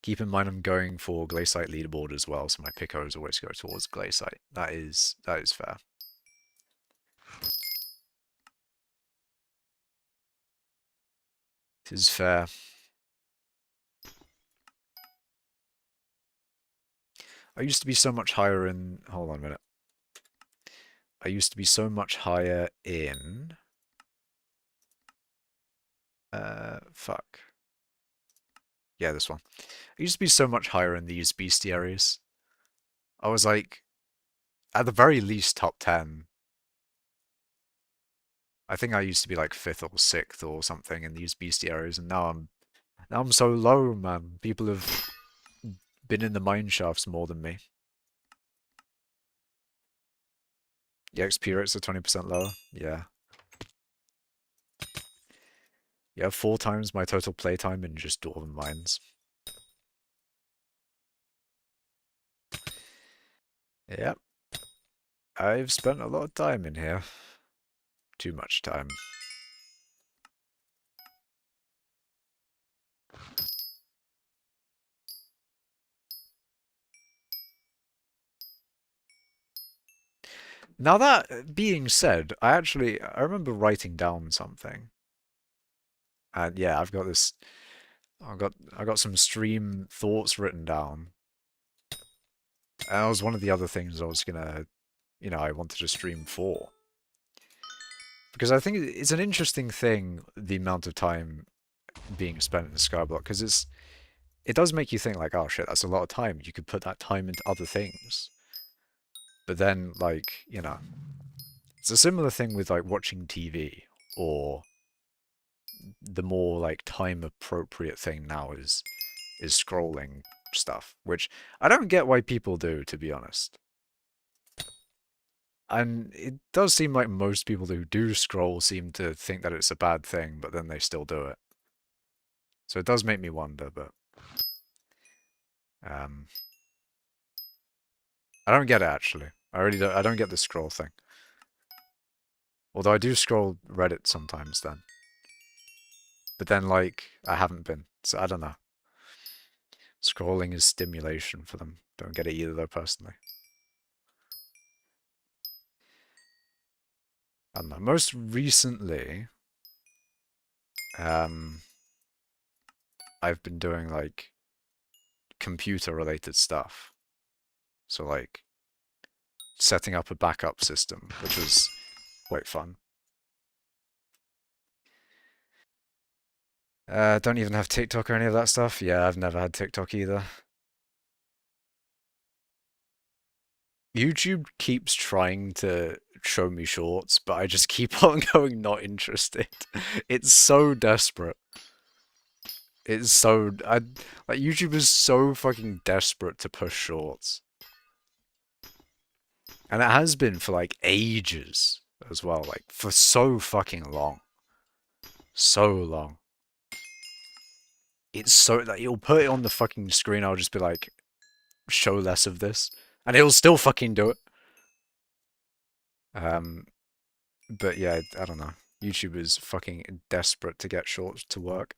Keep in mind I'm going for glaciate leaderboard as well, so my picos always go towards glaciate. That is fair. It is fair. I used to be so much higher in... Hold on a minute. I used to be so much higher in... fuck. Yeah, this one. I used to be so much higher in these bestiaries. I was like, at the very least, top 10. I think I used to be like 5th or 6th or something in these bestiaries, and now I'm so low, man. People have been in the mine shafts more than me. The XP rates are 20% lower. Yeah. Yeah, 4 times my total playtime in just Dwarven Mines. Yep. I've spent a lot of time in here. Too much time. Now that being said, I remember writing down something. And yeah, I've got some stream thoughts written down. And that was one of the other things I was gonna, I wanted to stream for. Because I think it's an interesting thing, the amount of time being spent in the skyblock, because it does make you think like, oh shit, that's a lot of time. You could put that time into other things. But then, like, it's a similar thing with like watching TV, or the more like time appropriate thing now is scrolling stuff, which I don't get why people do, to be honest. And it does seem like most people who do scroll seem to think that it's a bad thing, but then they still do it. So it does make me wonder, but um, I don't get it actually. I don't get the scroll thing. Although I do scroll Reddit sometimes then. But then like I haven't been, so I don't know. Scrolling is stimulation for them. Don't get it either though personally. I don't know. Most recently, I've been doing like computer related stuff. So like setting up a backup system, which was quite fun. Don't even have TikTok or any of that stuff. Yeah, I've never had TikTok either. YouTube keeps trying to show me shorts, but I just keep on going not interested. It's so desperate. It's so like YouTube is so fucking desperate to push shorts. And it has been for like ages as well, like for so fucking long. So long. It's so like you'll put it on the fucking screen, I'll just be like, show less of this. And it'll still fucking do it. Um but yeah, I don't know. YouTube is fucking desperate to get shorts to work.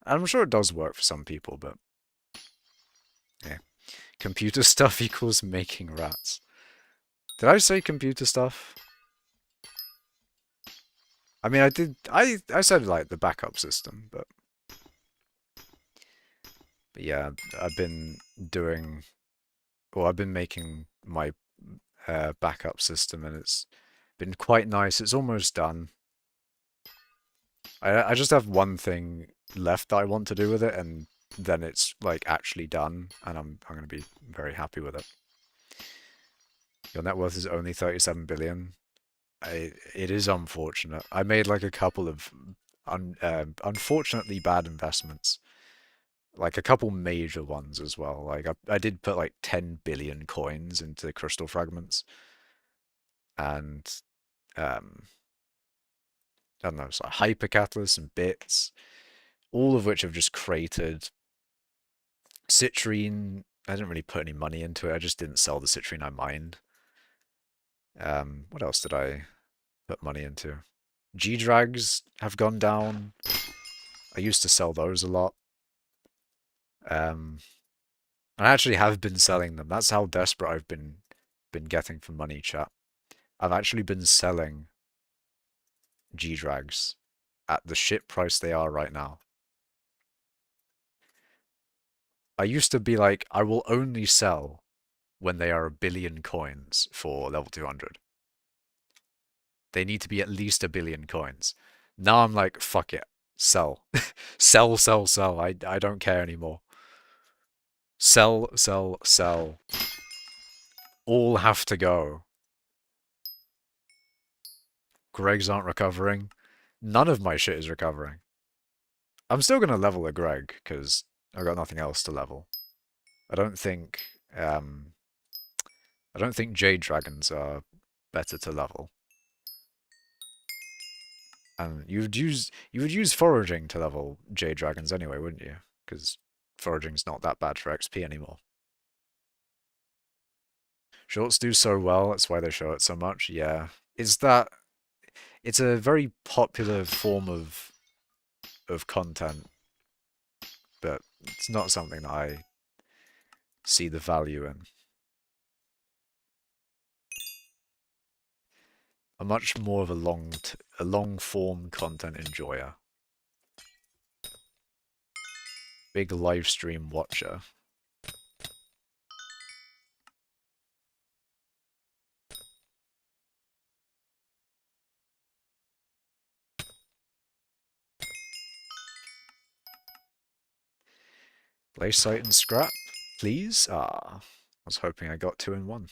And I'm sure it does work for some people, but yeah. Computer stuff equals making rats. Did I say computer stuff? I mean, I did. I said like the backup system, but yeah, I've been doing. Well, I've been making my backup system, and it's been quite nice. It's almost done. I just have one thing left that I want to do with it, and then it's like actually done, and I'm gonna be very happy with it. Your net worth is only 37 billion. It is unfortunate. I made like a couple of unfortunately bad investments. Like a couple major ones as well. Like I did put like 10 billion coins into crystal fragments. And um I don't know, it's like hypercatalysts and bits, all of which have just created citrine. I didn't really put any money into it. I just didn't sell the citrine I mined. What else did I put money into? G-Drags have gone down. I used to sell those a lot. I actually have been selling them. That's how desperate I've been getting for money, chat. I've actually been selling G-Drags at the shit price they are right now. I used to be like, I will only sell when they are 1 billion coins for level 200. They need to be at least 1 billion coins. Now I'm like, fuck it. Sell. Sell, sell, sell. I don't care anymore. Sell, sell, sell. All have to go. Gregs aren't recovering. None of my shit is recovering. I'm still going to level a Greg, because I've got nothing else to level. I don't think Jade Dragons are better to level. And you would use foraging to level Jade Dragons anyway, wouldn't you? Because foraging's not that bad for XP anymore. Shorts do so well, that's why they show it so much, yeah. It's a very popular form of content, but it's not something that I see the value in. I'm much more of a long form content enjoyer. Big live stream watcher. Place site and scrap, please. Ah, I was hoping I got 2 in 1.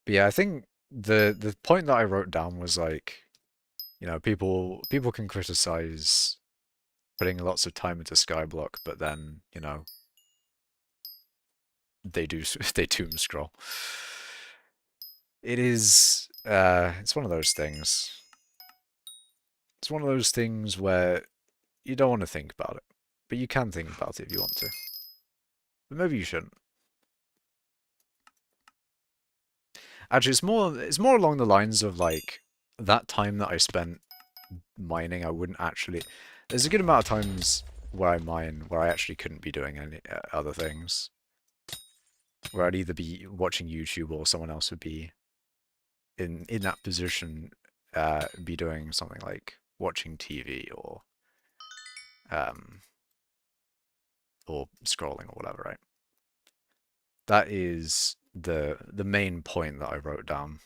But yeah, I think the point that I wrote down was like, you know, people can criticize putting lots of time into skyblock, but then, you know, they doom scroll. It is it's one of those things. It's one of those things where you don't want to think about it, but you can think about it if you want to. But maybe you shouldn't. Actually, it's more along the lines of like that time that I spent mining. I wouldn't actually. There's a good amount of times where I mine where I actually couldn't be doing any other things. Where I'd either be watching YouTube or someone else would be in that position, be doing something like watching TV or um, or scrolling or whatever, right? That is the main point that I wrote down.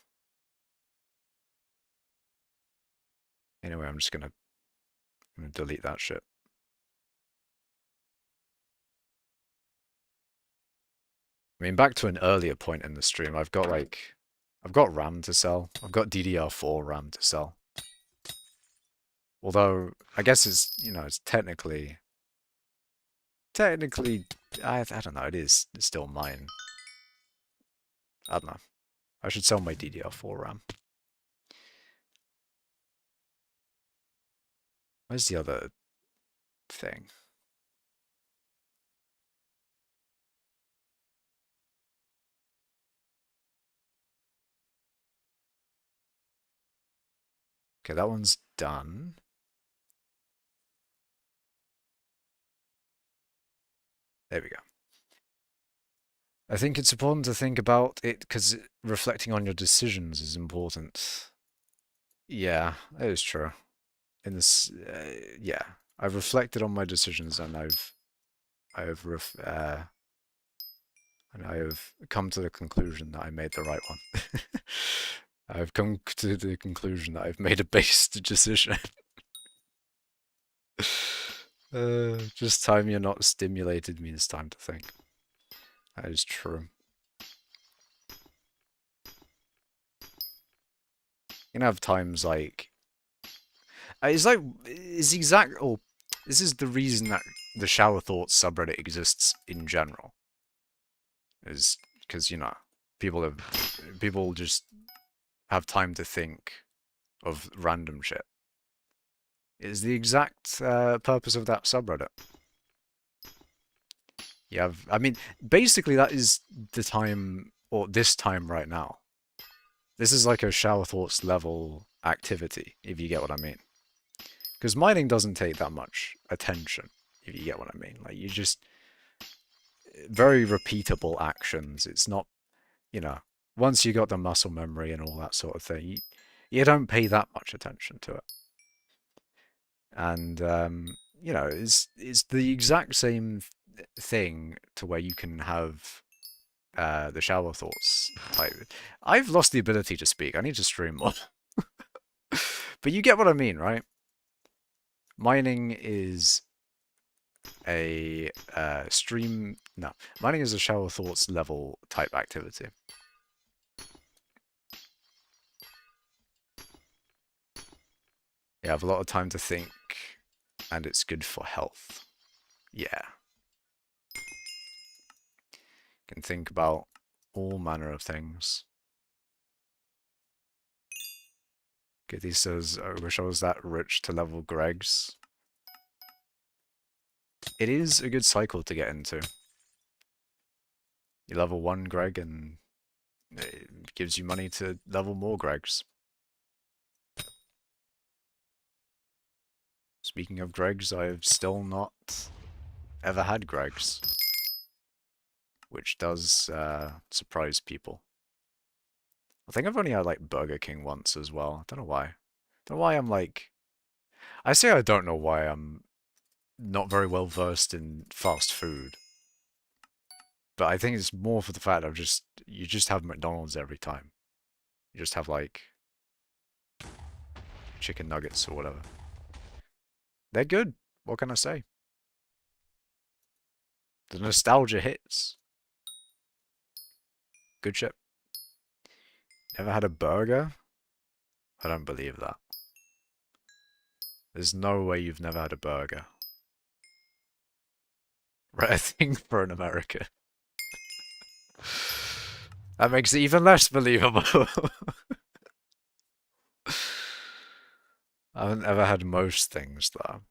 Anyway, I'm just gonna delete that shit. I mean, back to an earlier point in the stream, I've got RAM to sell. I've got DDR4 RAM to sell. Although, I guess it's, it's technically, I don't know, it's still mine. I don't know. I should sell my DDR4 RAM. Where's the other thing? Okay, that one's done. There we go. I think it's important to think about it because reflecting on your decisions is important. Yeah, that is true. In this, yeah, I've reflected on my decisions and I've I have come to the conclusion that I made the right one. I've come to the conclusion that I've made a based decision. Just time you're not stimulated means time to think. That is true. You can have times like this is the reason that the shower thoughts subreddit exists in general. Is because people just have time to think of random shit. Is the exact purpose of that subreddit. I mean, basically that is the time, or this time right now. This is like a shower thoughts level activity, if you get what I mean. Because mining doesn't take that much attention, if you get what I mean. Like, you just... very repeatable actions. It's not, once you got the muscle memory and all that sort of thing, you don't pay that much attention to it. And, it's the exact same thing to where you can have the shower thoughts type. I've lost the ability to speak. I need to stream more. But you get what I mean, right? Mining is a mining is a shower thoughts level type activity. You have a lot of time to think, and it's good for health. Yeah. You can think about all manner of things. Giddy says, I wish I was that rich to level Greg's. It is a good cycle to get into. You level 1 Greg and it gives you money to level more Gregs. Speaking of Gregs, I've still not ever had Gregs. Which does surprise people. I think I've only had like Burger King once as well. I don't know why. I don't know why I'm like... I say I don't know why I'm not very well versed in fast food. But I think it's more for the fact of you just have McDonald's every time. You just have like chicken nuggets or whatever. They're good. What can I say? The nostalgia hits. Good shit. Never had a burger? I don't believe that. There's no way you've never had a burger. Rare thing for an American. That makes it even less believable. I haven't ever had most things, though.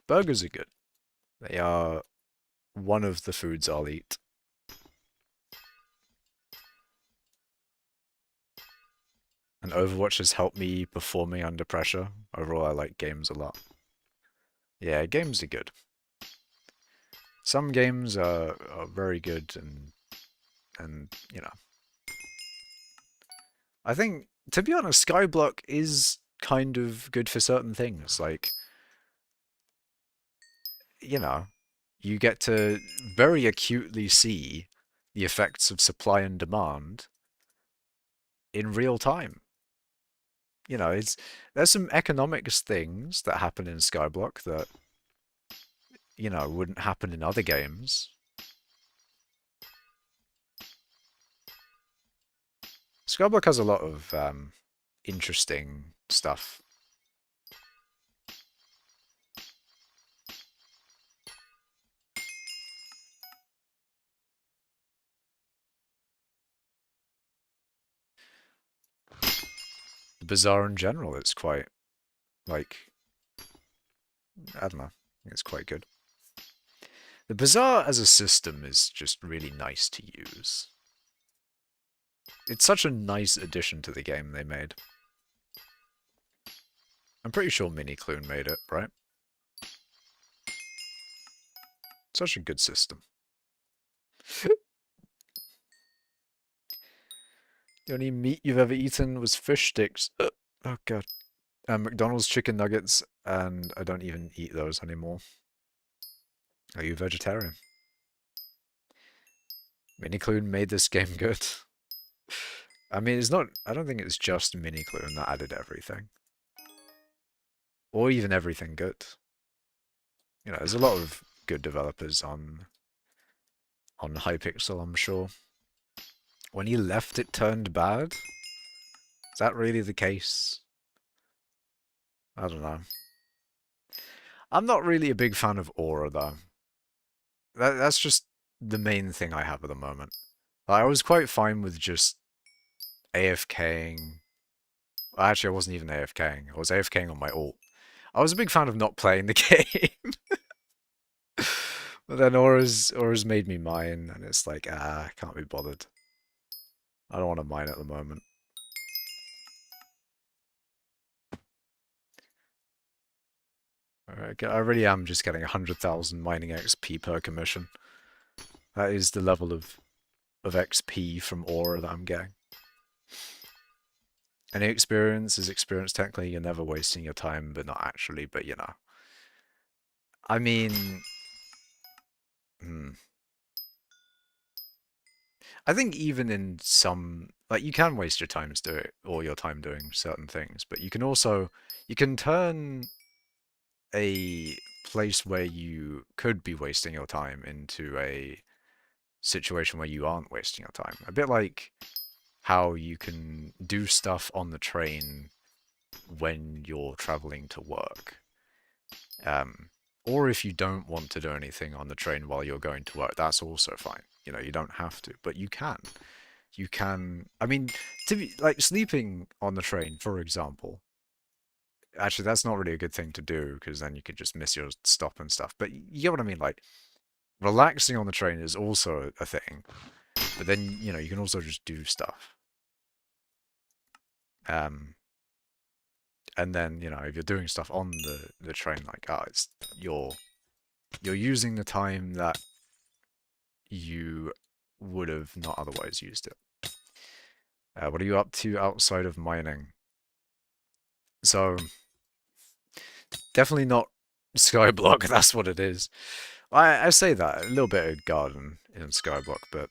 Burgers are good. They are one of the foods I'll eat. And Overwatch has helped me performing under pressure. Overall, I like games a lot. Yeah, games are good. Some games are very good and I think, to be honest, Skyblock is kind of good for certain things. Like, you know, you get to very acutely see the effects of supply and demand in real time. It's there's some economics things that happen in Skyblock that, wouldn't happen in other games. Skyblock has a lot of interesting stuff. The Bazaar in general, it's quite, like, I don't know, I think it's quite good. The Bazaar as a system is just really nice to use. It's such a nice addition to the game they made. I'm pretty sure Miniclune made it, right? Such a good system. The only meat you've ever eaten was fish sticks. Oh god. McDonald's chicken nuggets, and I don't even eat those anymore. Are you vegetarian? Miniclune made this game good. I mean, it's not. I don't think it's just Miniclune that added everything, or even everything good. There's a lot of good developers on Hypixel, I'm sure. When he left, it turned bad. Is that really the case? I don't know. I'm not really a big fan of Aura, though. That's just the main thing I have at the moment. I was quite fine with just AFKing. Well, actually, I wasn't even AFKing. I was AFKing on my ult. I was a big fan of not playing the game. But then Aura's made me mine, and it's like, I can't be bothered. I don't want to mine at the moment. I really am just getting 100,000 mining XP per commission. That is the level of XP from Aura that I'm getting. Any experience is experience. Technically, you're never wasting your time, but not actually. But I mean, I think even in some, like, you can waste your time doing certain things, but you can turn a place where you could be wasting your time into a situation where you aren't wasting your time. A bit like how you can do stuff on the train when you're traveling to work. Or if you don't want to do anything on the train while you're going to work, that's also fine. You don't have to, but you can. You can, I mean, to be like sleeping on the train, for example. Actually, that's not really a good thing to do because then you could just miss your stop and stuff. But you get what I mean? Like, relaxing on the train is also a thing. But then, you can also just do stuff. And then, if you're doing stuff on the train, like, it's you're using the time that you would have not otherwise used it. What are you up to outside of mining? So, definitely not Skyblock, that's what it is. I say that, a little bit of garden in Skyblock, but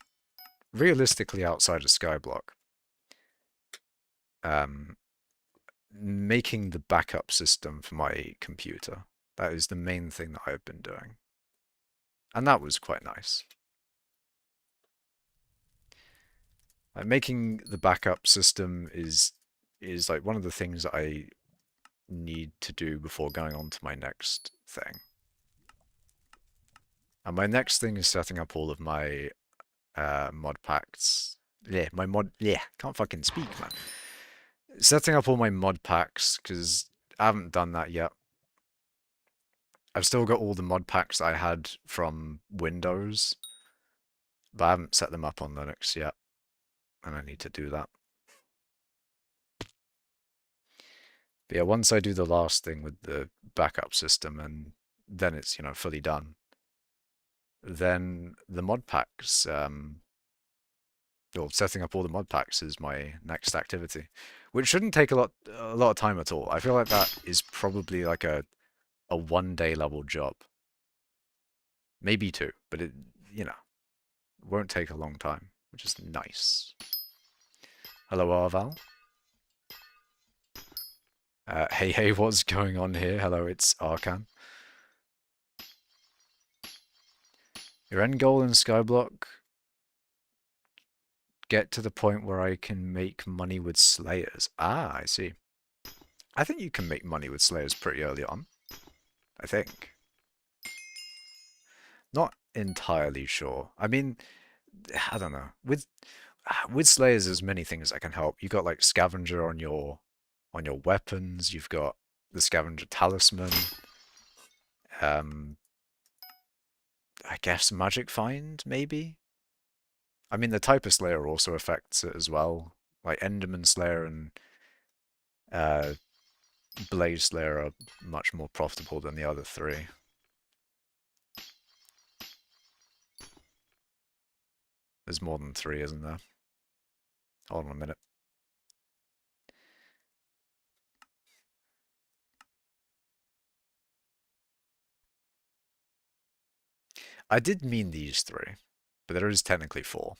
realistically outside of Skyblock, making the backup system for my computer. That is the main thing that I've been doing. And that was quite nice. Like, making the backup system is like one of the things that I need to do before going on to my next thing. And my next thing is setting up all of my mod packs. Can't fucking speak, man. Setting up all my mod packs, because I haven't done that yet. I've still got all the mod packs I had from Windows, but I haven't set them up on Linux yet, and I need to do that. But yeah, once I do the last thing with the backup system, and then it's, fully done, then the mod packs, setting up all the mod packs is my next activity, which shouldn't take a lot of time at all. I feel like that is probably like a 1-day level job. Maybe 2, but it, you know, won't take a long time, which is nice. Hello, Arval. Hey, hey, what's going on here? Hello, it's Arkan. Your end goal in skyblock, get to the point where I can make money with slayers. Ah, I see. I think you can make money with slayers pretty early on. I think. Not entirely sure. I mean, I don't know. With slayers, there's many things that can help. You got like scavenger on your weapons. You've got the scavenger talisman. Um, I guess magic find maybe. I mean, the type of slayer also affects it as well. Like Enderman Slayer and uh, Blaze Slayer are much more profitable than the other 3. There's more than 3, isn't there? Hold on a minute. I did mean these 3, but there is technically 4.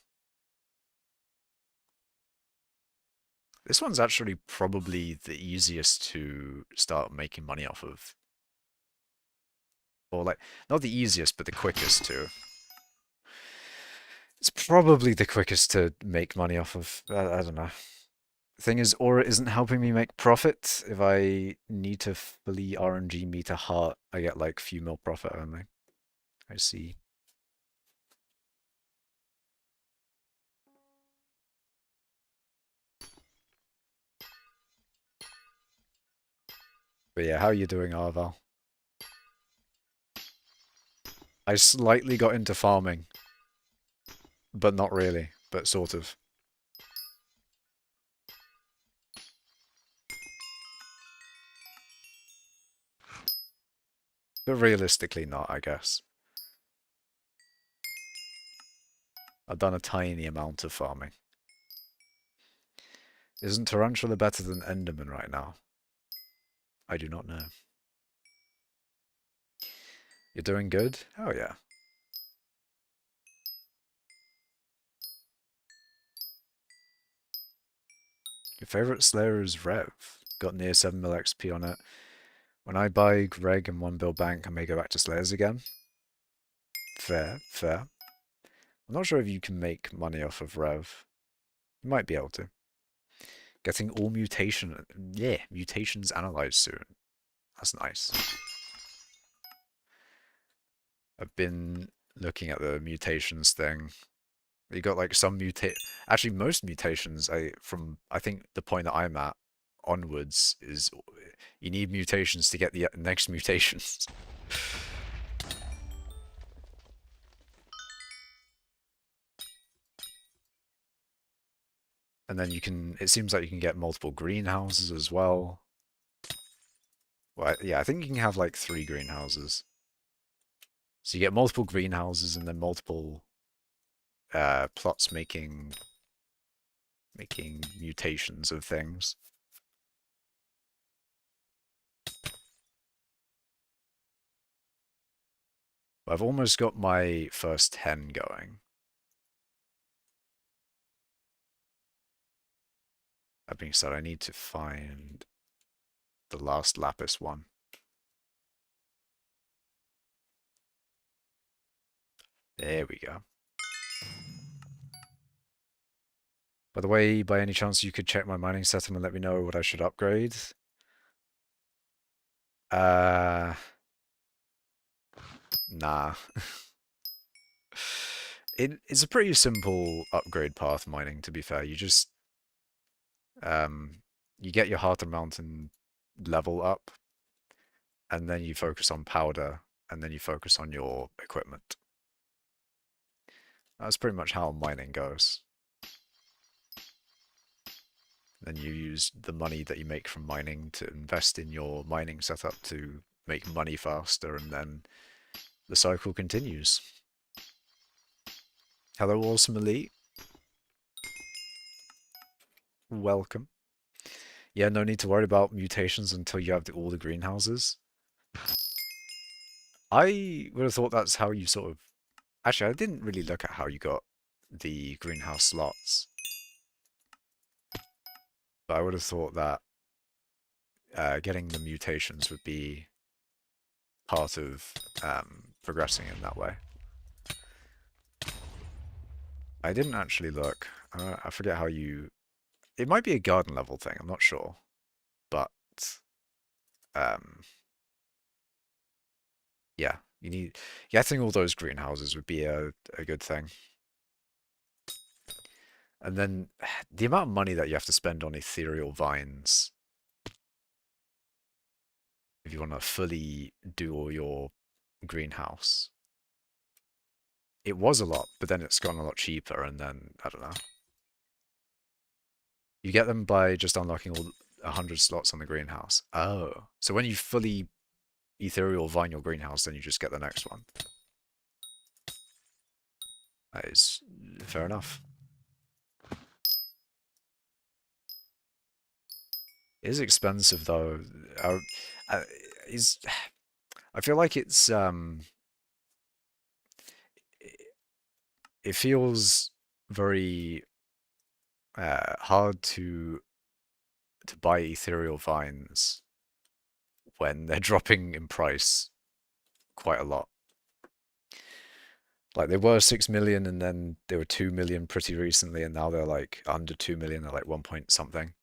This one's actually probably the easiest to start making money off of. Or like, not the easiest, but the quickest too. It's probably the quickest to make money off of. I don't know. The thing is, Aura isn't helping me make profit. If I need to fully RNG meter heart, I get like few mil profit only. I see. But yeah, how are you doing, Arval? I slightly got into farming, but not really, but sort of. But realistically not, I guess. I've done a tiny amount of farming. Isn't Tarantula better than Enderman right now? I do not know. You're doing good? Oh yeah. Your favorite Slayer is Rev. Got near 7 mil XP on it. When I buy Greg and 1 bill bank, I may go back to Slayers again. Fair, fair. I'm not sure if you can make money off of Rev. You might be able to. Getting all mutations analyzed soon. That's nice. I've been looking at the mutations thing. You got like some actually most mutations I think the point that I'm at onwards is you need mutations to get the next mutations. And then it seems like you can get multiple greenhouses as well. Well, yeah, I think you can have like 3 greenhouses. So you get multiple greenhouses and then multiple plots making mutations of things. But I've almost got my first 10 going. That being said, I need to find the last lapis one. There we go. By the way, by any chance you could check my mining setup and let me know what I should upgrade? Nah. It's a pretty simple upgrade path mining, to be fair. You just you get your Heart and Mountain level up, and then you focus on powder, and then you focus on your equipment. That's pretty much how mining goes. Then you use the money that you make from mining to invest in your mining setup to make money faster, and then the cycle continues. Hello, Awesome Elite. Welcome. Yeah, no need to worry about mutations until you have all the greenhouses. I would have thought that's how you sort of... Actually, I didn't really look at how you got the greenhouse slots, but I would have thought that getting the mutations would be part of progressing in that way. I didn't actually look. I forget how you... It might be a garden level thing, I'm not sure. But, um, yeah, you need... Getting all those greenhouses would be a good thing. And then the amount of money that you have to spend on ethereal vines, if you want to fully do all your greenhouse. It was a lot, but then it's gone a lot cheaper, and then, I don't know. You get them by just unlocking all 100 slots on the greenhouse. Oh. So when you fully ethereal vine your greenhouse, then you just get the next one. That is fair enough. It is expensive though. I, is I feel like it feels very hard to buy ethereal vines when they're dropping in price quite a lot. Like they were 6 million and then they were 2 million pretty recently and now they're like under 2 million, they're like 1 point something.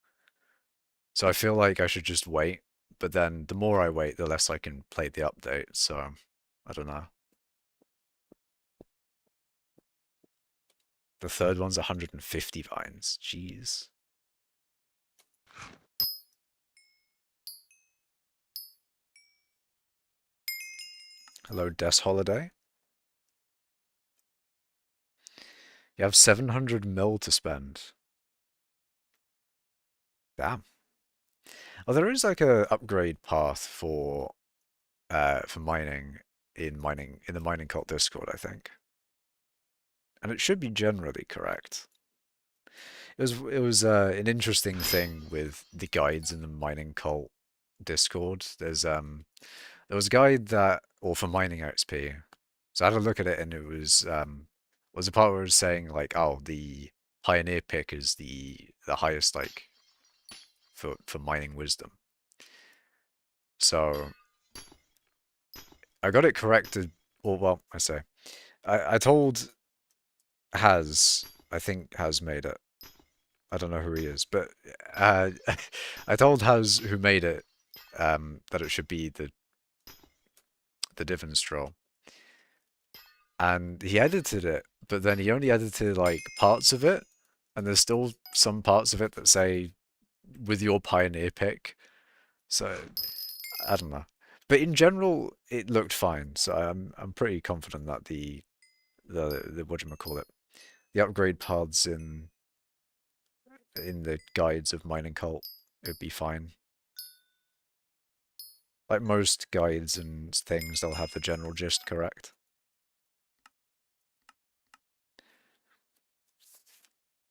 So I feel like I should just wait, but then the more I wait, the less I can play the update, so I don't know. The third one's 150 vines. Jeez. Hello, Des Holiday. You have 700 mil to spend. Damn. Oh, there is like a upgrade path for mining in the mining cult Discord, I think. And it should be generally correct. It was an interesting thing with the guides in the mining cult Discord. There was a guide that or for mining XP. So I had a look at it and it was a part where it was saying like, oh, the pioneer pick is the highest like for mining wisdom. So I got it corrected, or well, I say I told Has, I think Has made it. I don't know who he is, but I told Has who made it that it should be the divans troll, and he edited it, but then he only edited like parts of it, and there's still some parts of it that say with your pioneer pick. So I don't know, but in general, it looked fine. So I'm pretty confident that the whatchamacallit, the upgrade paths in the guides of mining cult, it'd be fine. Like most guides and things, they'll have the general gist correct.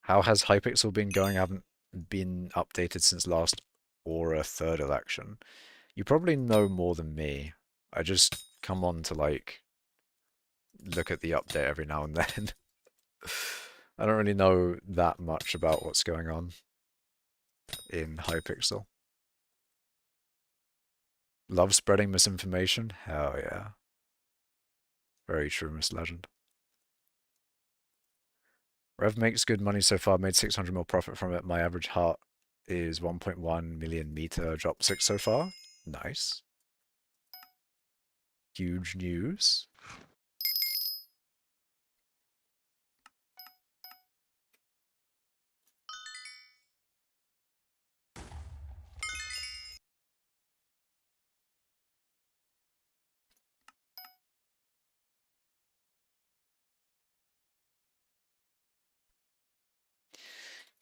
How has Hypixel been going? I haven't been updated since last or a third election. You probably know more than me. I just come on to like look at the update every now and then. I don't really know that much about what's going on in Hypixel. Love spreading misinformation? Hell yeah. Very true, Miss Legend. Rev makes good money so far, made 600 mil profit from it. My average heart is 1.1 million meter, drop 6 so far. Nice. Huge news.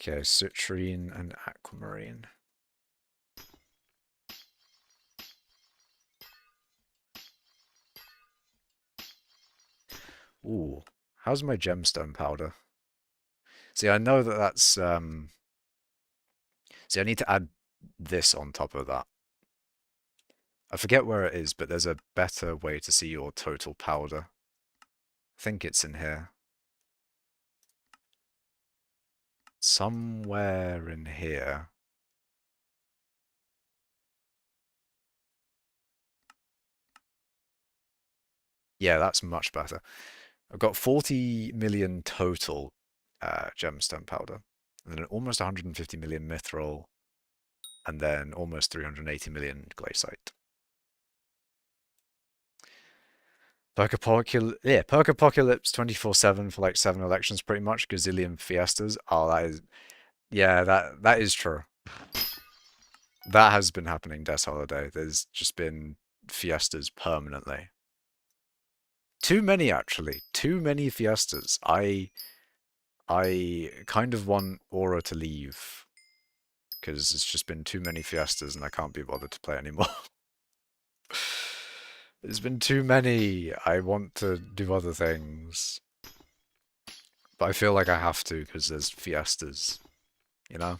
Okay, citrine and aquamarine. Ooh, how's my gemstone powder? See, I know that that's see, I need to add this on top of that. I forget where it is, but there's a better way to see your total powder. I think it's in here. Somewhere in here. Yeah, that's much better. I've got 40 million total gemstone powder, and then almost 150 million mithril, and then almost 380 million glaciite. Perk Apocalypse 24/7 for like 7 elections, pretty much. Gazillion fiestas. Oh, that is, yeah, that is true. That has been happening this holiday. There's just been fiestas permanently. Too many, actually. Too many fiestas. I kind of want Aura to leave because it's just been too many fiestas and I can't be bothered to play anymore. There's been too many. I want to do other things, but I feel like I have to because there's fiestas, you know?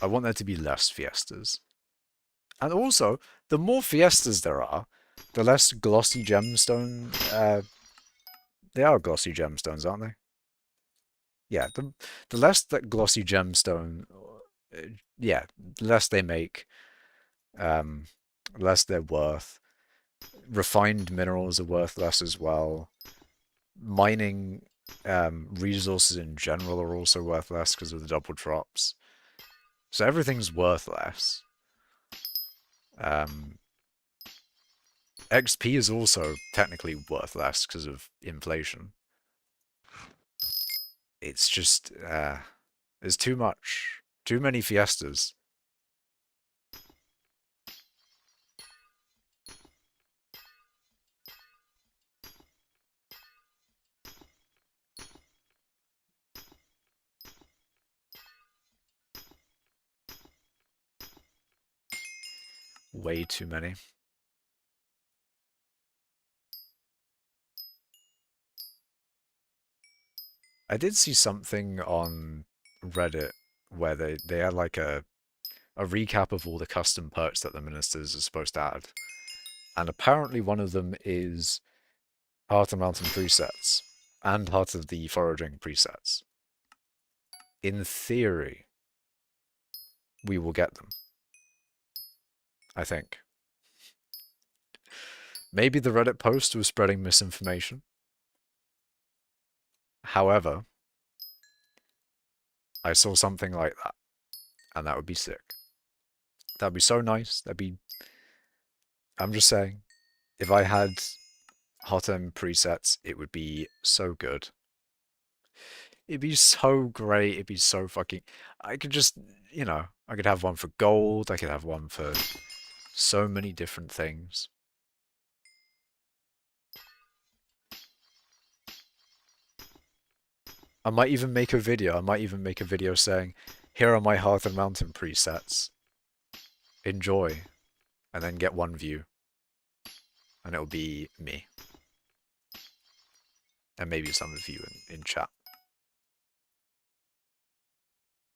I want there to be less fiestas. And also, the more fiestas there are, the less glossy gemstone. They are glossy gemstones, aren't they? Yeah, the less that glossy gemstone, yeah, the less they make, um, less they're worth. Refined minerals are worth less as well. Mining resources in general are also worth less because of the double drops. So everything's worth less. Um, XP is also technically worth less because of inflation. It's just, there's too much. Too many fiestas. Way too many. I did see something on Reddit where they had like a recap of all the custom perks that the ministers are supposed to add. And apparently one of them is Heart of Mountain presets and Heart of the Foraging presets. In theory, we will get them. I think. Maybe the Reddit post was spreading misinformation. However, I saw something like that, and that would be sick. That'd be so nice. That'd be. I'm just saying, if I had Hot M presets, it would be so good. It'd be so great. It'd be so fucking. I could just, I could have one for gold. I could have one for so many different things. I might even make a video. I might even make a video saying, here are my Hearth and Mountain presets. Enjoy. And then get one view. And it'll be me. And maybe some of you in chat.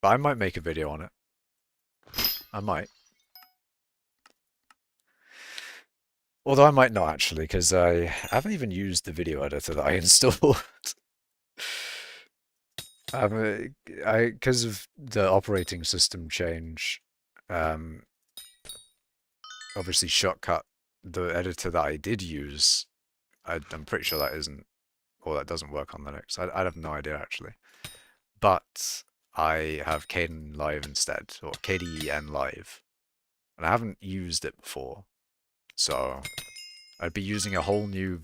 But I might make a video on it. I might. Although I might not actually, because I haven't even used the video editor that I installed. Because of the operating system change, um, obviously Shortcut, the editor that I did use, I'm pretty sure that isn't, or that doesn't work on Linux. I have no idea actually. But I have Kden Live instead, or KDEN Live, and I haven't used it before, so I'd be using a whole new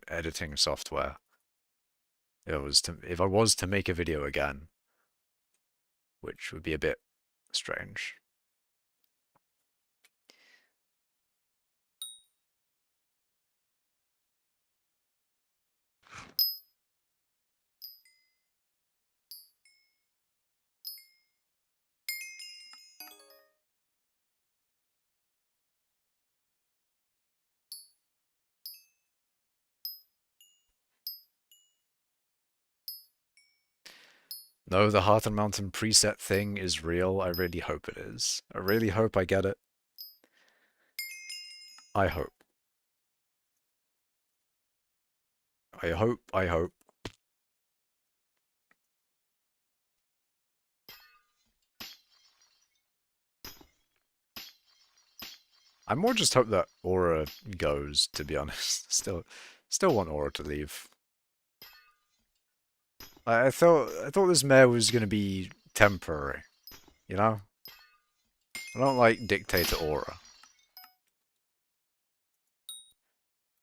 editing software. If I was to make a video again, which would be a bit strange. No, the Hearth and Mountain preset thing is real. I really hope it is. I really hope I get it. I hope. I hope, I hope. I more just hope that Aura goes, to be honest. Still want Aura to leave. I thought this mare was gonna be temporary, you know? I don't like Dictator Aura.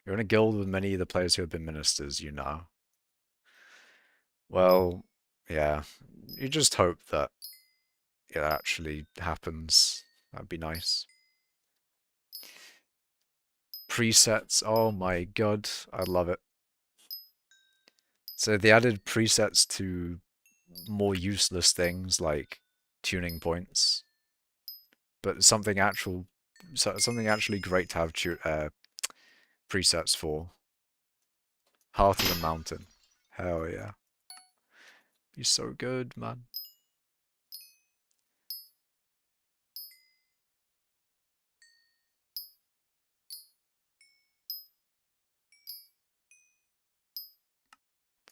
You're in a guild with many of the players who have been ministers, you know. Well, yeah. You just hope that it actually happens. That'd be nice. Presets, oh my god, I love it. So they added presets to more useless things like tuning points, but something actually great to have presets for. Heart of the Mountain. Hell yeah. Be so good, man.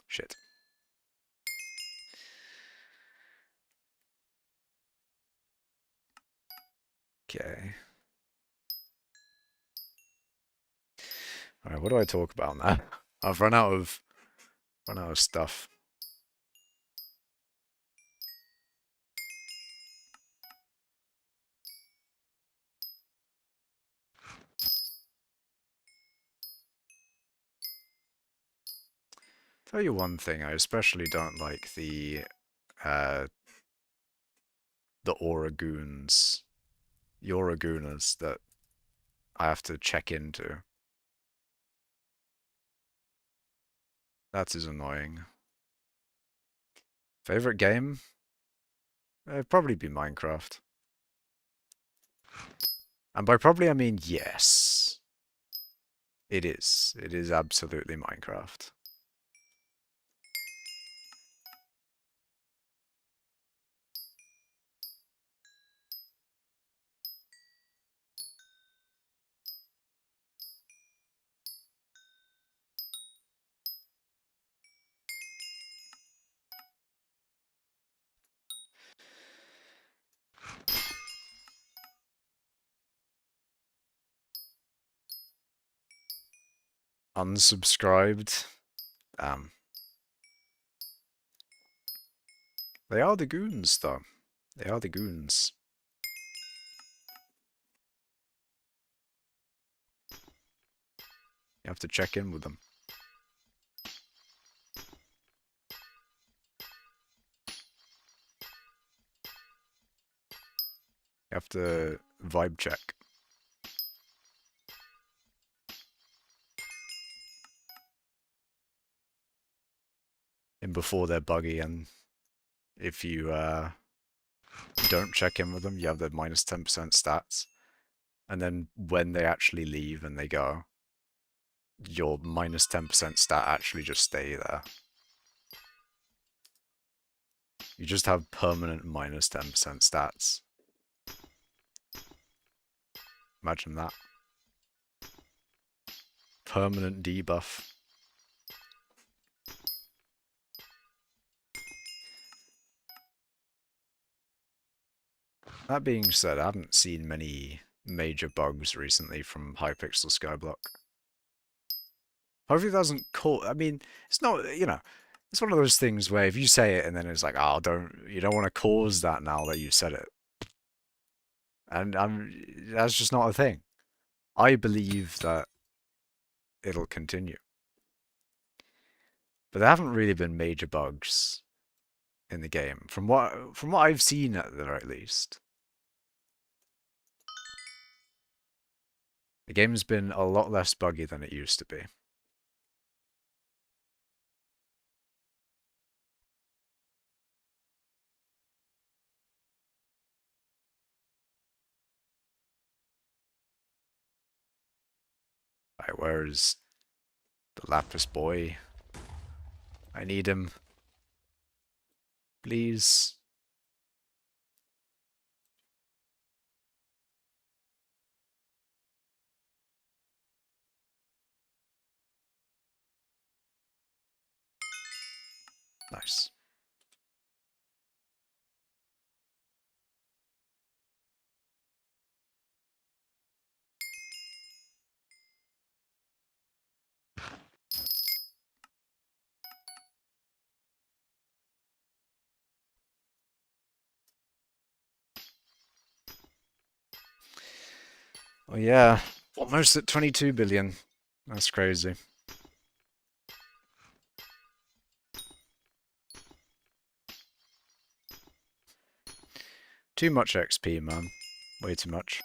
Shit. Okay. Alright, what do I talk about now? I've run out of stuff. Tell you one thing, I especially don't like uh the Auragoons, the Auragooners that I have to check into. That is annoying. Favorite game? It'd probably be Minecraft. And by probably I mean yes. It is. It is absolutely Minecraft. Unsubscribed. They are the goons, though. They are the goons. You have to check in with them. You have to vibe check. In before they're buggy, and if you don't check in with them, you have the minus 10% stats. And then when they actually leave and they go, your minus 10% stat actually just stay there. You just have permanent minus 10% stats. Imagine that. Permanent debuff. That being said, I haven't seen many major bugs recently from hypixel skyblock. Hopefully it doesn't cause... I mean, it's not, you know, it's one of those things where if you say it and then it's like, oh, you don't want to cause that now that you said it. And that's just not a thing. I believe that it'll continue. But there haven't really been major bugs in the game, from what I've seen at the very least. The game's been a lot less buggy than it used to be. Right, where's the Lapis boy? I need him. please. Nice. Oh yeah, almost at 22 billion. That's crazy. Too much XP, man. Way too much.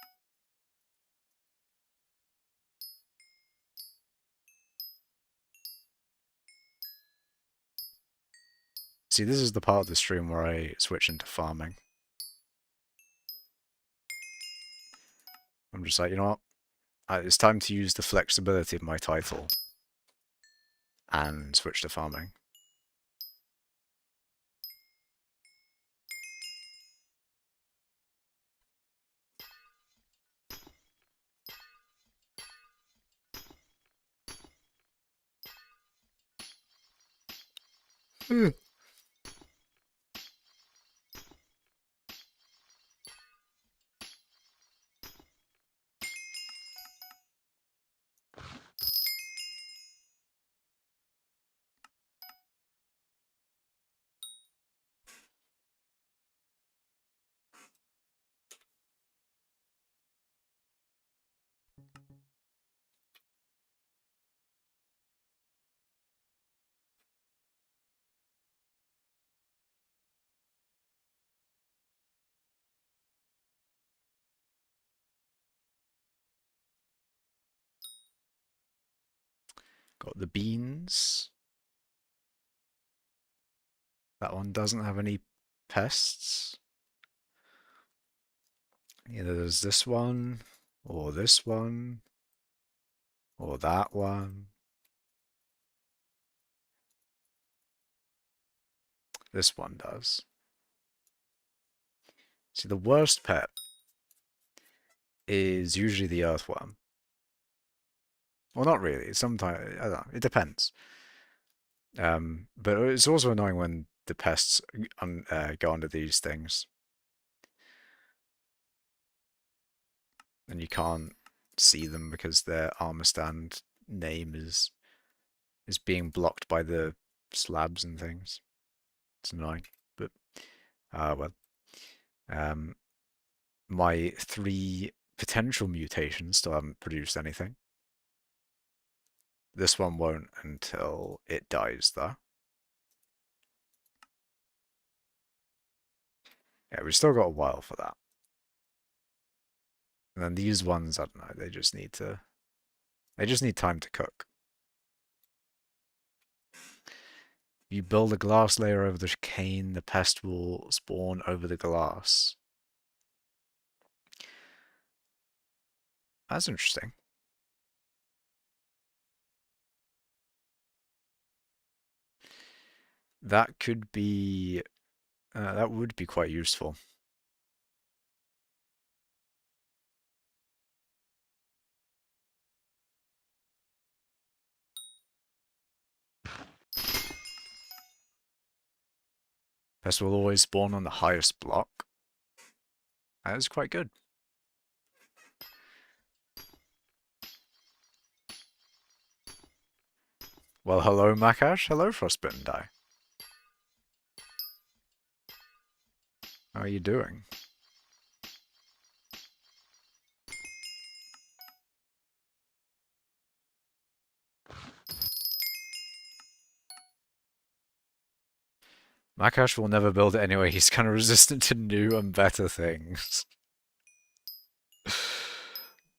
See, this is the part of the stream where I switch into farming. I'm just like, you know what? It's time to use the flexibility of my title and switch to farming. Got the beans. That one doesn't have any pests. Either there's this one, or this one, or that one. This one does. See, the worst pet is usually the earthworm. Well, not really. Sometimes, I don't know, it depends. But it's also annoying when the pests go under these things. And you can't see them because their armor stand name is being blocked by the slabs and things. It's annoying, but well. My 3 potential mutations still haven't produced anything. This one won't until it dies, though. Yeah, we've still got a while for that. And then these ones, I don't know, they just need time to cook. You build a glass layer over the cane, the pest will spawn over the glass. That's interesting. That could be, that would be quite useful. Pest will always spawn on the highest block. That is quite good. Well, hello, Makash. Hello, Frostbitten Die. How are you doing? Makash will never build it anyway. He's kind of resistant to new and better things.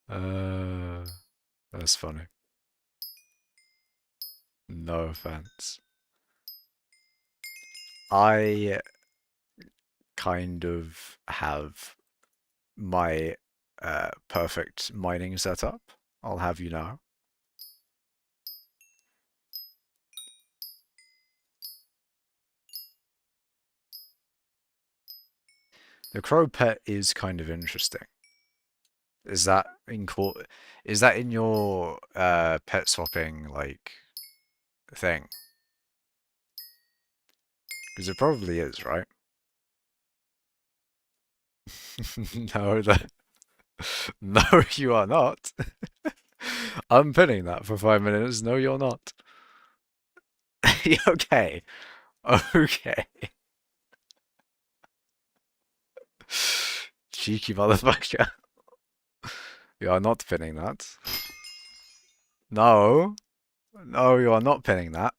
That's funny. No offense. I kind of have my perfect mining setup. I'll have you know. The crow pet is kind of interesting. Is that in court? Is that in your pet swapping like thing? Because it probably is, right? No, that no, you are not. I'm pinning that for 5 minutes. No, you're not. Okay, okay. Cheeky motherfucker. You are not pinning that. No, no, you are not pinning that.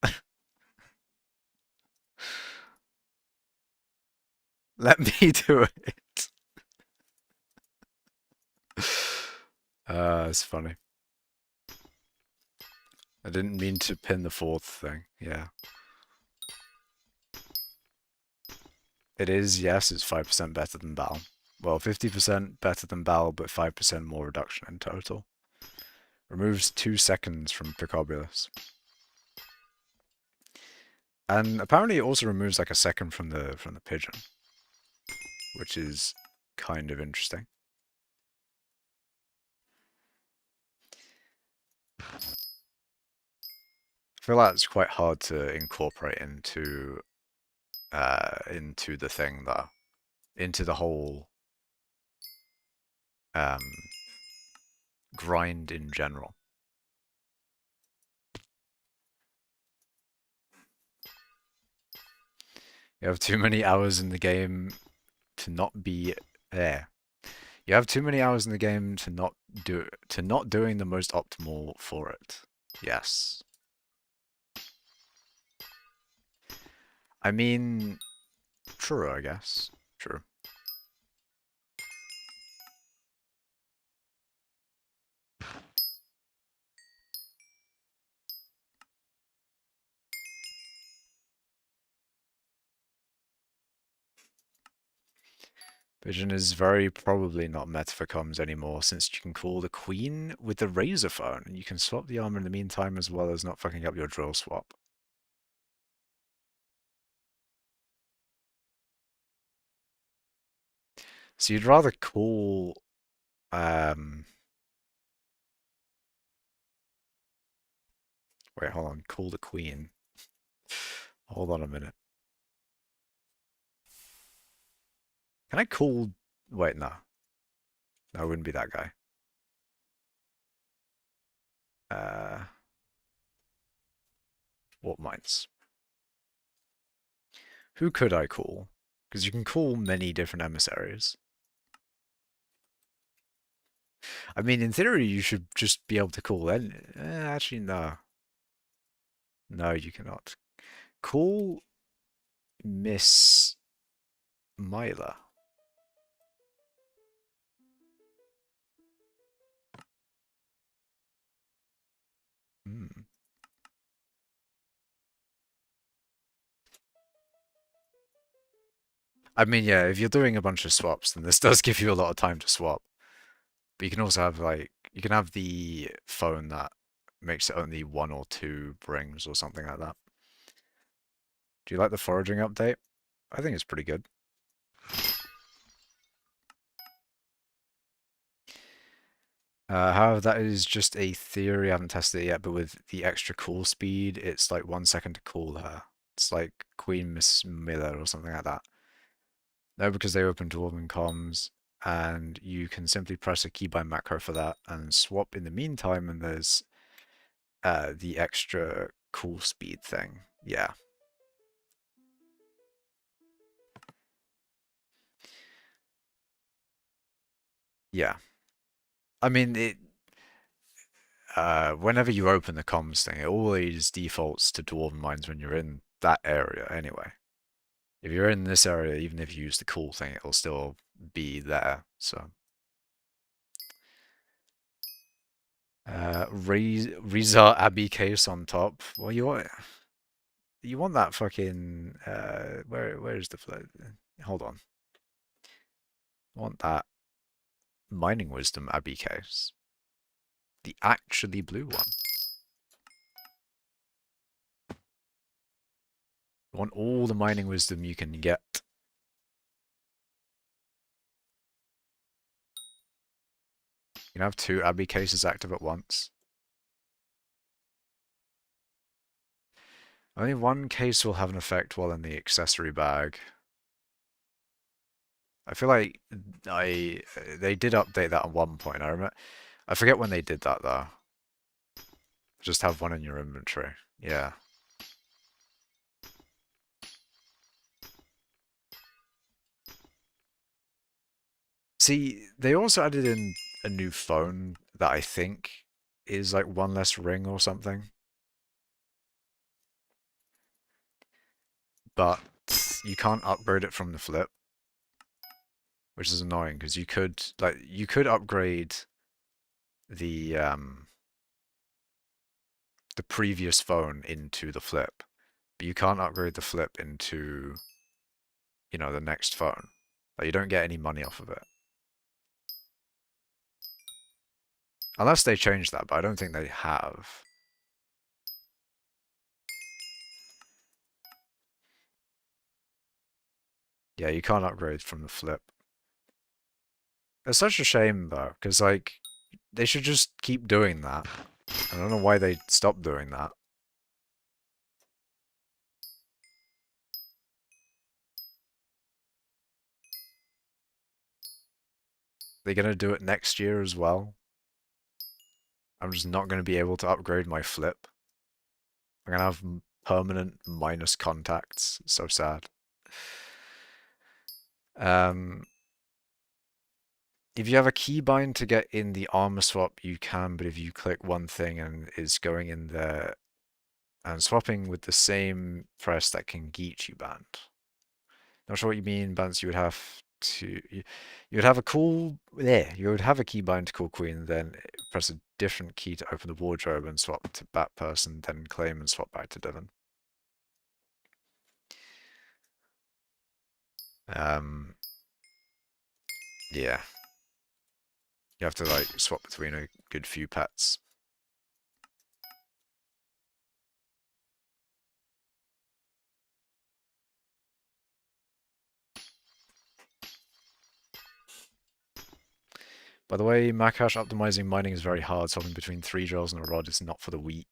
Let me do it. It's funny. I didn't mean to pin the fourth thing. Yeah. It is, yes, it's 5% better than Bal. Well, 50% better than Bal, but 5% more reduction in total. Removes 2 seconds from Picobulus. And apparently it also removes like a second from the pigeon, which is kind of interesting. I feel like it's quite hard to incorporate into the thing though, into the whole um, grind in general. You have too many hours in the game to not be there. You have too many hours in the game to not doing the most optimal for it. Yes. I mean, true, I guess. True. Vision is very probably not meta for comms anymore, since you can call the queen with the razor phone, and you can swap the armor in the meantime as well as not fucking up your drill swap. So you'd rather call wait, hold on, call the queen. Hold on a minute. Can I call wait, no. No, it wouldn't be that guy. Uh what mines? Who could I call? Because you can call many different emissaries. I mean, in theory, you should just be able to call any. Actually, no. No, you cannot. Call Miss Myla. Hmm. I mean, yeah, if you're doing a bunch of swaps, then this does give you a lot of time to swap. But you can also have, like, you can have the phone that makes it only 1 or 2 brings or something like that. Do you like the foraging update? I think it's pretty good. However, that is just a theory. I haven't tested it yet, but with the extra call speed, it's like 1 second to call her. It's like Queen Miss Miller or something like that. No, because they open Dwarven comms, and you can simply press a keybind macro for that and swap in the meantime, and there's the extra call speed thing. Yeah. Yeah. I mean, whenever you open the comms thing, it always defaults to Dwarven mines when you're in that area anyway. If you're in this area, even if you use the cool thing, it'll still be there. So, Reza Abbey case on top. Well, you want that fucking where is the float? Hold on. You want that mining wisdom Abbey case? The actually blue one. You want all the mining wisdom you can get. You can have two Abbey cases active at once. Only one case will have an effect while in the accessory bag. I feel like they did update that at one point. I forget when they did that though. Just have one in your inventory. Yeah. See, they also added in a new phone that I think is like one less ring or something. But you can't upgrade it from the flip, which is annoying because you could upgrade the the previous phone into the flip, but you can't upgrade the flip into, you know, the next phone. Like you don't get any money off of it. Unless they change that, but I don't think they have. Yeah, you can't upgrade from the flip. It's such a shame though, because like they should just keep doing that. I don't know why they stopped doing that. They're gonna do it next year as well. I'm just not gonna be able to upgrade my flip. I'm gonna have permanent minus contacts. It's so sad. Um, if you have a keybind to get in the armor swap, you can, but if you click one thing and it's going in there and swapping with the same press, that can geet you banned. Not sure what you mean, Bance. You would have to. You would have a cool. Yeah, you would have a keybind to call Queen, then press a different key to open the wardrobe and swap to Bat Person, then claim and swap back to Devon. Um, yeah. You have to like swap between a good few pets. By the way, Makash optimizing mining is very hard. Swapping between 3 drills and a rod is not for the weak.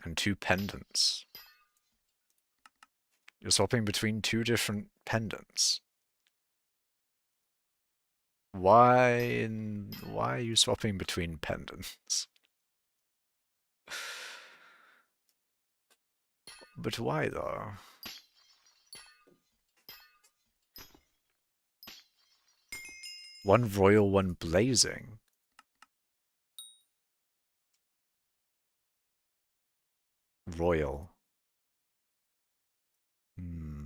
And 2 pendants. You're swapping between 2 different pendants. Why are you swapping between pendants? But why though? One royal, one blazing. Royal. Hmm.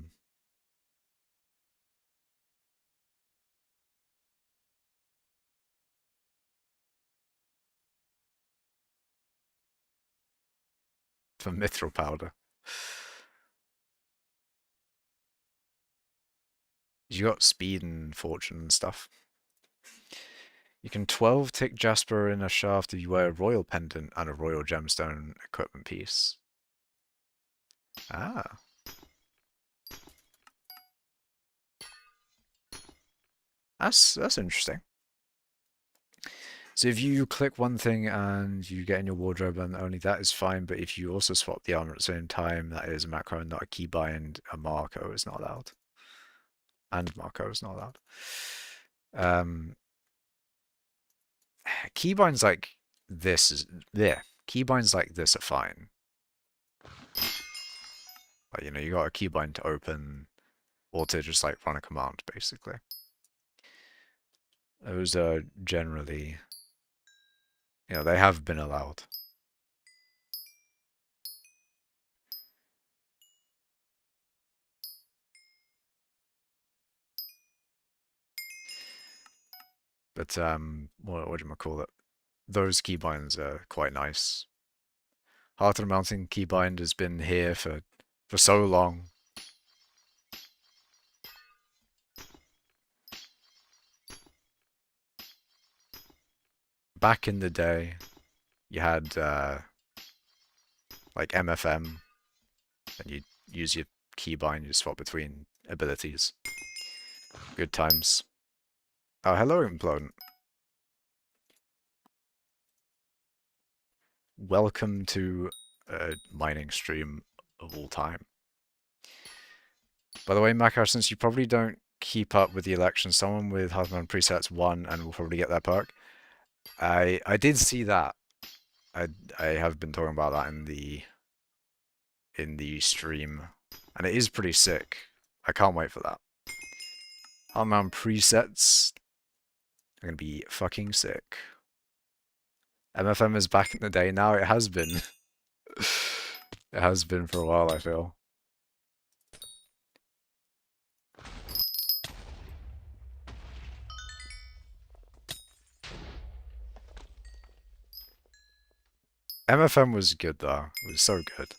For mithril powder. You got speed and fortune and stuff. You can 12 tick Jasper in a shaft if you wear a royal pendant and a royal gemstone equipment piece. Ah. That's interesting. So if you click one thing and you get in your wardrobe and only that is fine, but if you also swap the armor at the same time, that is a macro and not a keybind, a Marco is not allowed. And Marco is not allowed. Keybinds like this is yeah. Keybinds like this are fine. Like, you know, you got a keybind to open or to just like run a command, basically. Those are generally, you know, they have been allowed. But what do you call it? Those keybinds are quite nice. Heart of the Mountain keybind has been here for so long. Back in the day, you had like MFM, and you use your keybind, you swap between abilities. Good times. Oh, hello, Implodent. welcome to a mining stream of all time. By the way, Makar, since you probably don't keep up with the election, someone with Hearthman presets won and will probably get their perk. I did see that. I have been talking about that in the stream, and it is pretty sick. I can't wait for that. Hearthman presets are gonna be fucking sick. MFM is back in the day now. It has been. It has been for a while, I feel. MFM was good though. It was so good.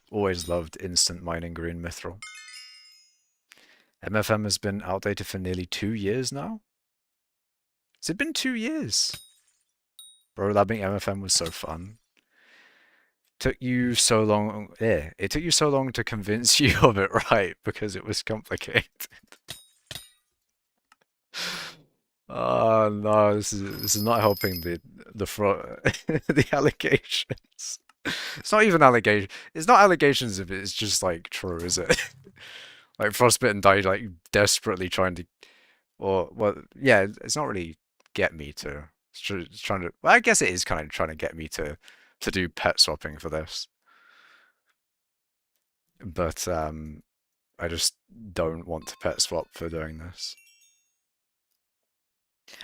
Always loved instant mining green mithril. MFM has been outdated for nearly 2 years now? Has it been 2 years? Bro, labbing MFM was so fun. Took you so long. Yeah, it took you so long to convince you of it right because it was complicated. Oh no, this is not helping the the allegations. It's not even allegation. It's not allegations if it's just like true, is it? Like Frostbitten died like desperately trying to, or well, yeah, it's not really get me to. It's trying to. Well, I guess it is kind of trying to get me to do pet swapping for this, but I just don't want to pet swap for doing this.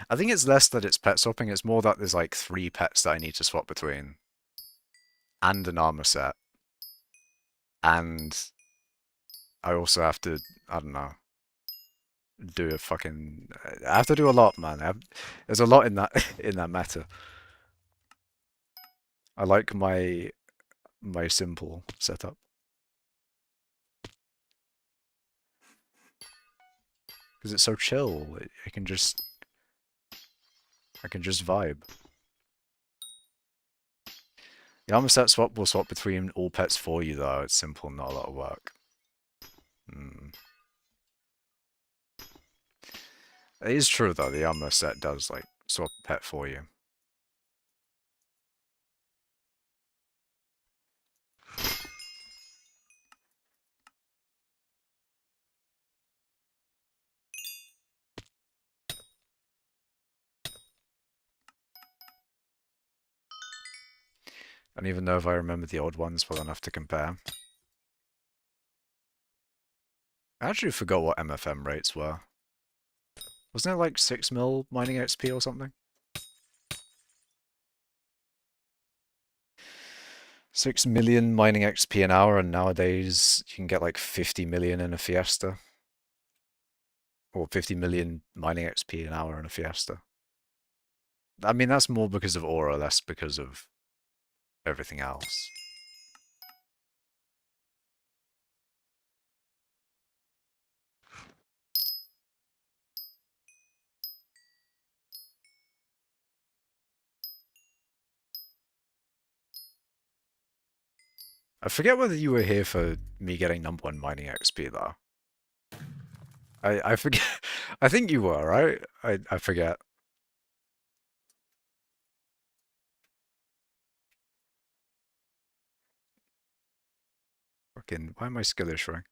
I think it's less that it's pet swapping. It's more that there's like 3 pets that I need to swap between, and an armor set, and I also have to, I don't know, do a fucking. I have to do a lot, man. There's a lot in that in that matter. I like my simple setup because it's so chill. I can just vibe. The armor set swap will swap between all pets for you though. It's simple, not a lot of work. It is true though. The armor set does like swap a pet for you. I don't even know if I remember the old ones well enough to compare. I actually forgot what MFM rates were. Wasn't it like 6 mil mining XP or something? 6 million mining XP an hour, and nowadays you can get like 50 million in a Fiesta. Or 50 million mining XP an hour in a Fiesta. I mean, that's more because of Aura, less because of everything else. I forget whether you were here for me getting #1 mining XP though. I forget. I think you were, right? I forget. Fucking, why am I skill issuing?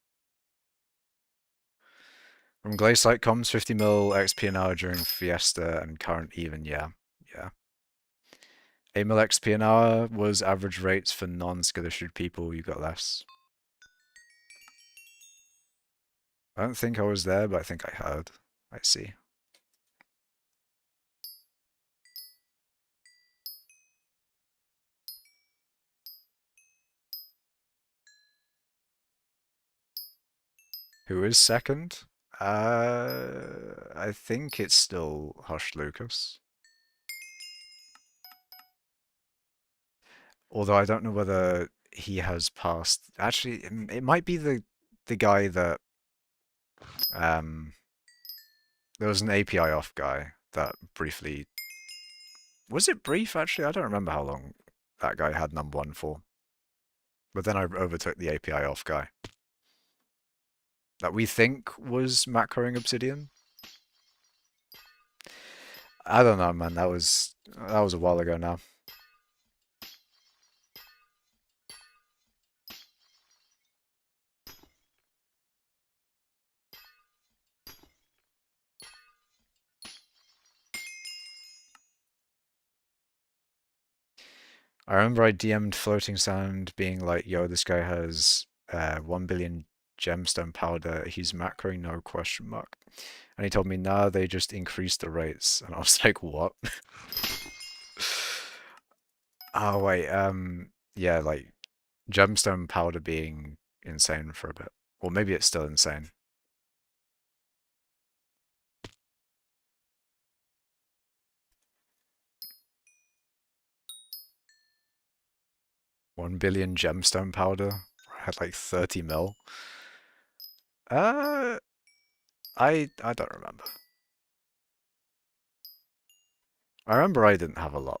From Glacialite comes 50 mil XP an hour during Fiesta and current even, yeah. Yeah. 8 mil XP an hour was average rates for non-skill issued people, you got less. I don't think I was there, but I think I heard. I see. Who is second? I think it's still Hush Lucas. Although I don't know whether he has passed. Actually, it might be the guy that there was an API off guy that briefly. Was it brief actually? I don't remember how long that guy had #1 for. But then I overtook the API off guy. that we think was macroing obsidian. I don't know, man. That was a while ago now. I remember I DM'd Floating Sand being like, yo, this guy has 1 billion gemstone powder. He's macroing, no question mark. And he told me, nah, they just increased the rates. And I was like, what? Oh, wait, yeah, like gemstone powder being insane for a bit. Or maybe it's still insane. 1 billion gemstone powder. I had like 30 mil. Uh, I don't remember. I remember I didn't have a lot.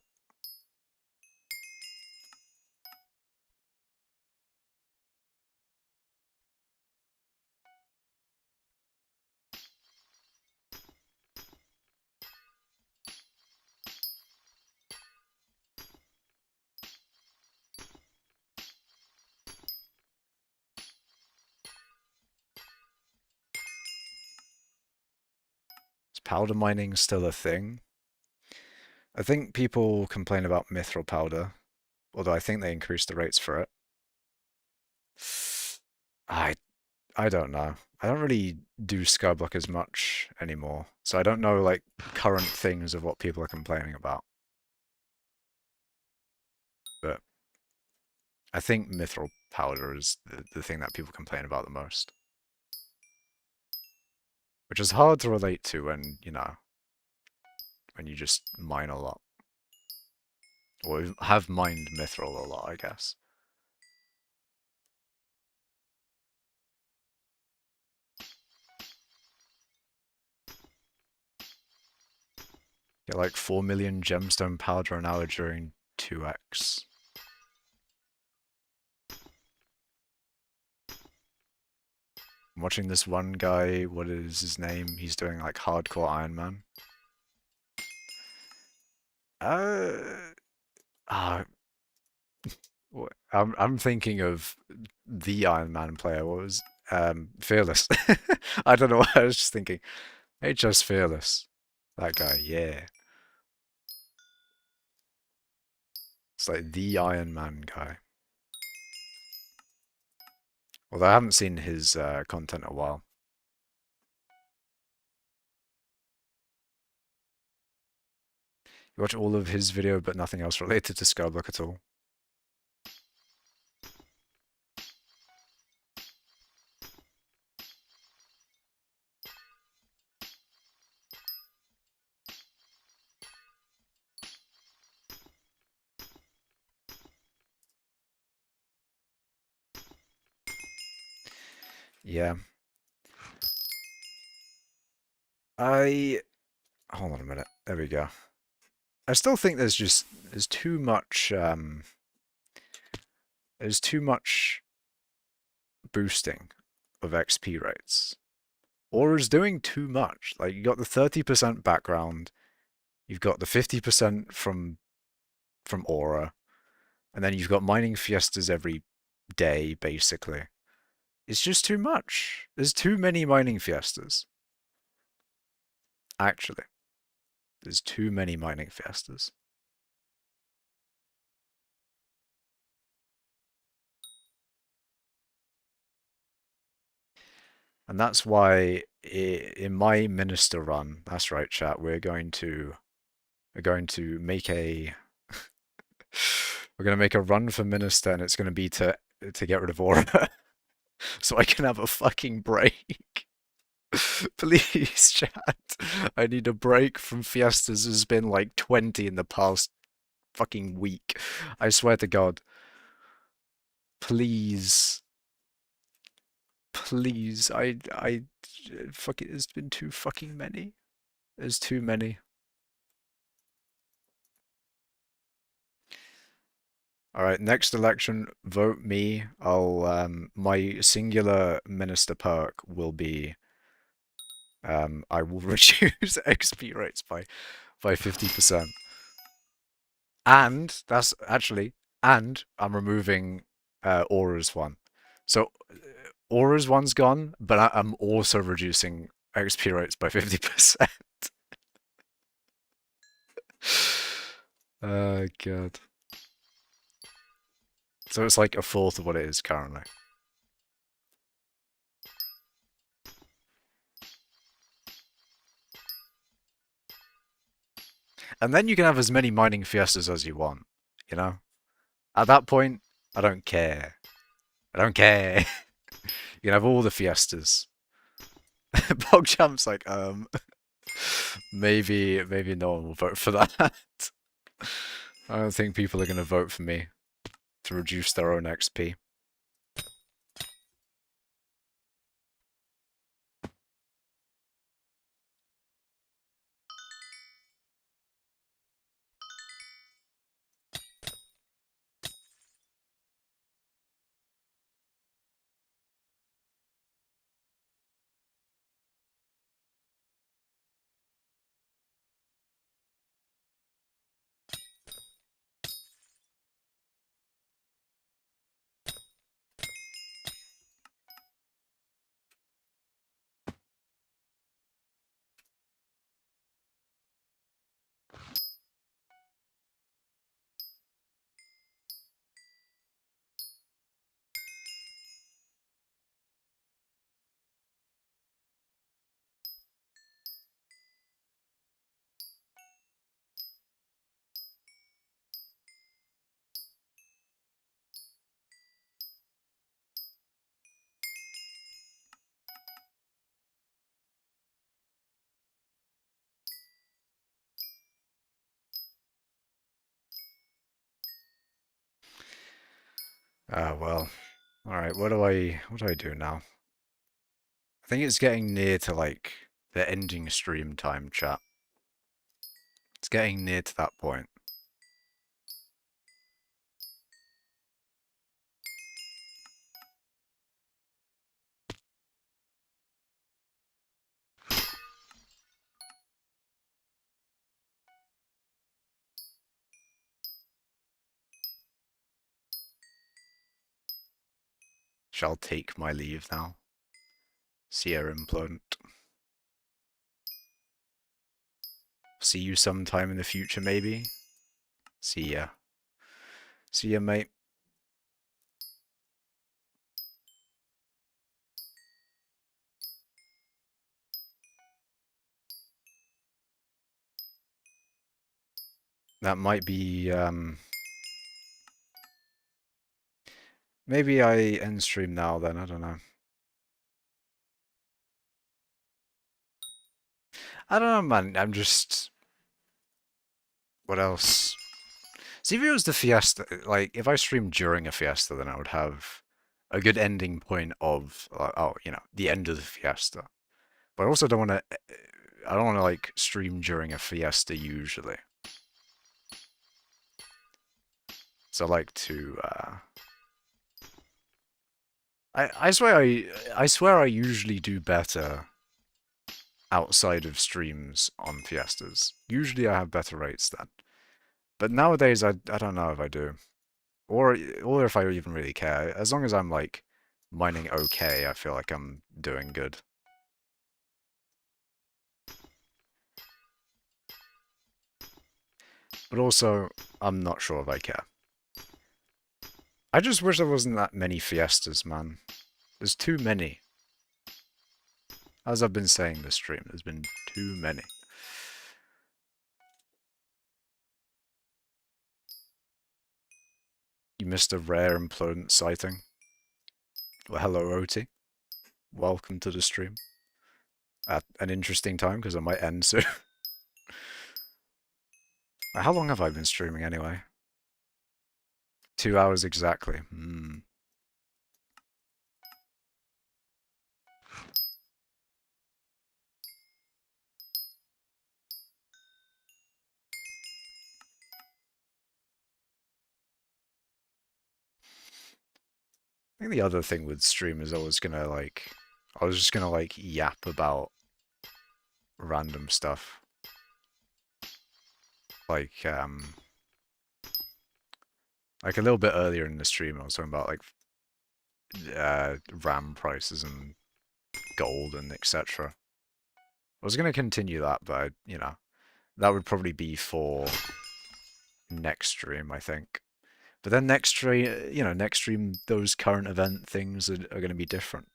Is powder mining still a thing? I think people complain about mithril powder, although I think they increased the rates for it. I I don't know. I don't really do skyblock as much anymore, so I don't know like current things of what people are complaining about. But I think mithril powder is the thing that people complain about the most. Which is hard to relate to when, when you just mine a lot. Or have mined mithril a lot, I guess. Get like 4 million gemstone powder an hour during 2x. I'm watching this one guy, what is his name? He's doing like hardcore Iron Man. Uh, ah, I'm thinking of the Iron Man player. What was Fearless? I don't know what I was just thinking. HS Fearless. That guy, yeah. It's like the Iron Man guy. Although I haven't seen his content in a while. You watch all of his video, but nothing else related to Skyblock at all. Yeah. I hold on a minute. There we go. I still think there's too much there's too much boosting of XP rates. Aura's doing too much. Like you got the 30% background, you've got the 50% from Aura, and then you've got mining fiestas every day, basically. It's just too much. There's too many mining fiestas. Actually, there's too many mining fiestas. And that's why in my minister run, that's right, chat, we're going to make a we're going to make a run for minister, and it's going to be to get rid of Aura so I can have a fucking break. Please, chat. I need a break from fiestas. There's been like 20 in the past fucking week. I swear to God. Please. Please. Fuck it. There's been too fucking many. There's too many. All right, next election, vote me. My singular minister perk will be I will reduce XP rates by 50%. And that's actually, and I'm removing Aura's one. So Aura's one's gone, but I'm also reducing XP rates by 50%. Oh god. So it's like a fourth of what it is currently. And then you can have as many mining fiestas as you want, you know? At that point, I don't care. I don't care. You can have all the fiestas. PogChamp's like, maybe no one will vote for that. I don't think people are going to vote for me to reduce their own XP. Ah, well. Alright, what do I do now? I think it's getting near to, like, the ending stream time, chat. It's getting near to that point. Shall take my leave now. Sierra Implodent. See you sometime in the future, maybe? See ya. See ya, mate. That might be, maybe I end stream now then, I don't know. I don't know, man, I'm just... What else? See, if it was the Fiesta, like, if I streamed during a Fiesta, then I would have a good ending point of, oh, you know, the end of the Fiesta. But I also don't want to, I don't want to, like, stream during a Fiesta usually. So I like to, I swear I usually do better outside of streams on Fiestas. Usually I have better rates then. But nowadays I don't know if I do. Or if I even really care. As long as I'm like mining okay, I feel like I'm doing good. But also, I'm not sure if I care. I just wish there wasn't that many Fiestas, man. There's too many. As I've been saying this stream, there's been too many. You missed a rare implodent sighting. Well, hello, Oti. Welcome to the stream. At an interesting time, because I might end soon. How long have I been streaming anyway? 2 hours exactly. I think the other thing with stream is I was just gonna like yap about random stuff. Like, like a little bit earlier in the stream, I was talking about like RAM prices and gold and etc. I was gonna continue that, but that would probably be for next stream, I think. But then next stream, next stream, those current event things are going to be different.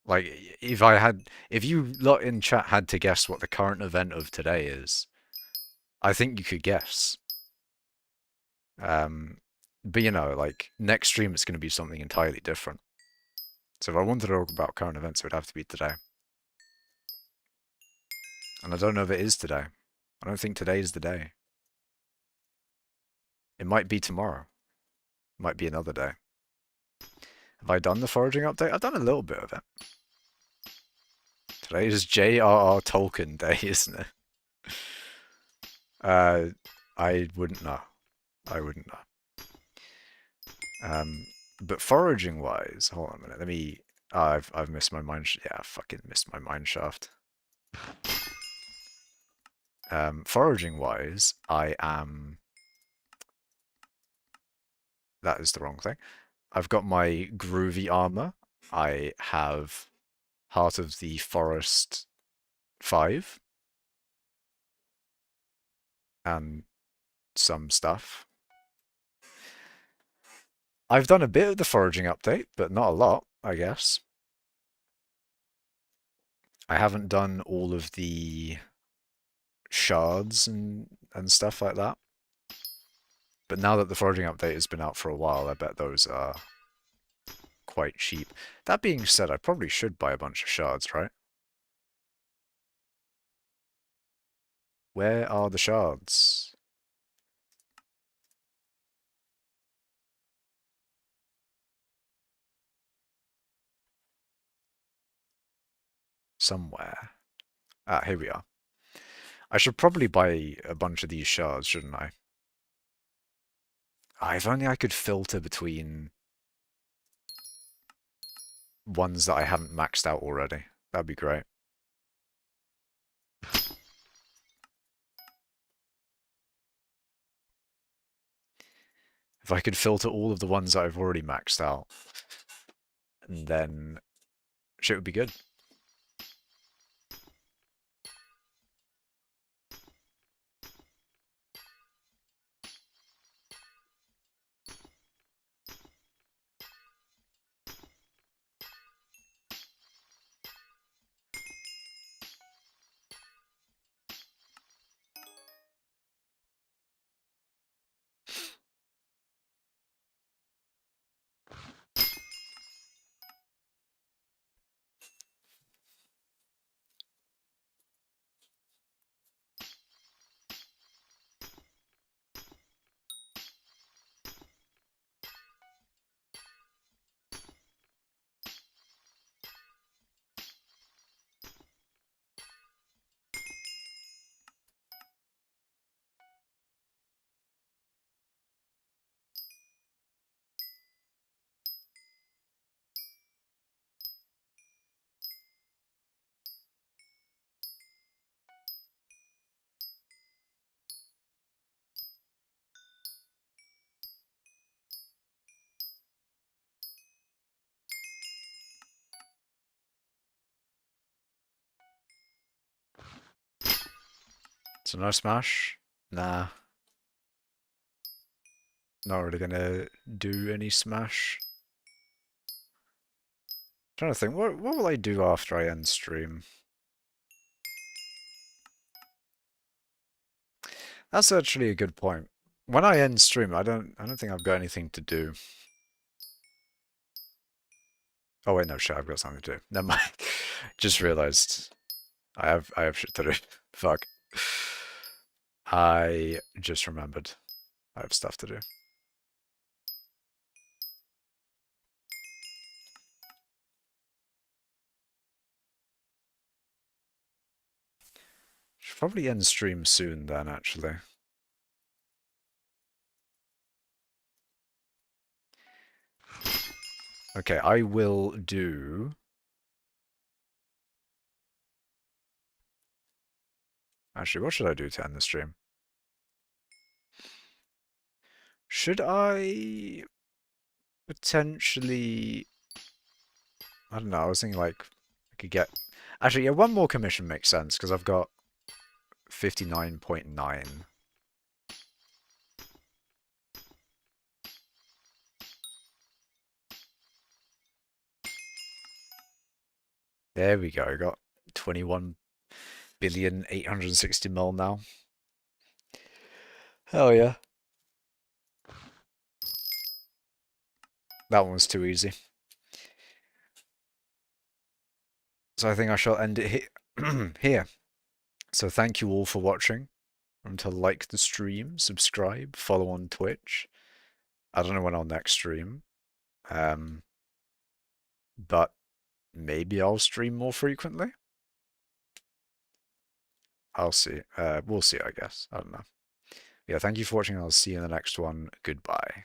Like, if you lot in chat had to guess what the current event of today is, I think you could guess. But like, next stream it's going to be something entirely different. So if I wanted to talk about current events, it would have to be today. And I don't know if it is today. I don't think today is the day. It might be tomorrow. It might be another day. Have I done the foraging update? I've done a little bit of it. Today is J.R.R. Tolkien Day, isn't it? I wouldn't know. I wouldn't know. But foraging wise, hold on a minute. Let me. I've missed my mine. Yeah, I fucking missed my mine shaft. Foraging wise, I am. That is the wrong thing. I've got my groovy armor. I have Heart of the Forest 5 and some stuff. I've done a bit of the foraging update, but not a lot, I guess. I haven't done all of the shards and stuff like that. But now that the foraging update has been out for a while, I bet those are quite cheap. That being said, I probably should buy a bunch of shards, right? Where are the shards? Somewhere. Ah, here we are. I should probably buy a bunch of these shards, shouldn't I? Ah, if only I could filter between ones that I haven't maxed out already. That'd be great. If I could filter all of the ones that I've already maxed out, and then shit would be good. So no smash? Nah. Not really gonna do any smash. Trying to think, what will I do after I end stream? That's actually a good point. When I end stream, I don't think I've got anything to do. Oh wait, no, shit, I've got something to do. Never mind. Just realized I have shit to do. Fuck. I just remembered. I have stuff to do. Should probably end stream soon then, actually. Okay, I will do... Actually, what should I do to end the stream? Should I potentially... I don't know, I was thinking like I could get... Actually, yeah, one more commission makes sense because I've got 59.9. There we go, got 21,860,000,000 now. Hell yeah. That one was too easy. So I think I shall end it here. So thank you all for watching. Remember to like the stream, subscribe, follow on Twitch. I don't know when I'll next stream. But maybe I'll stream more frequently. I'll see. We'll see, I guess. I don't know. Yeah, thank you for watching. I'll see you in the next one. Goodbye.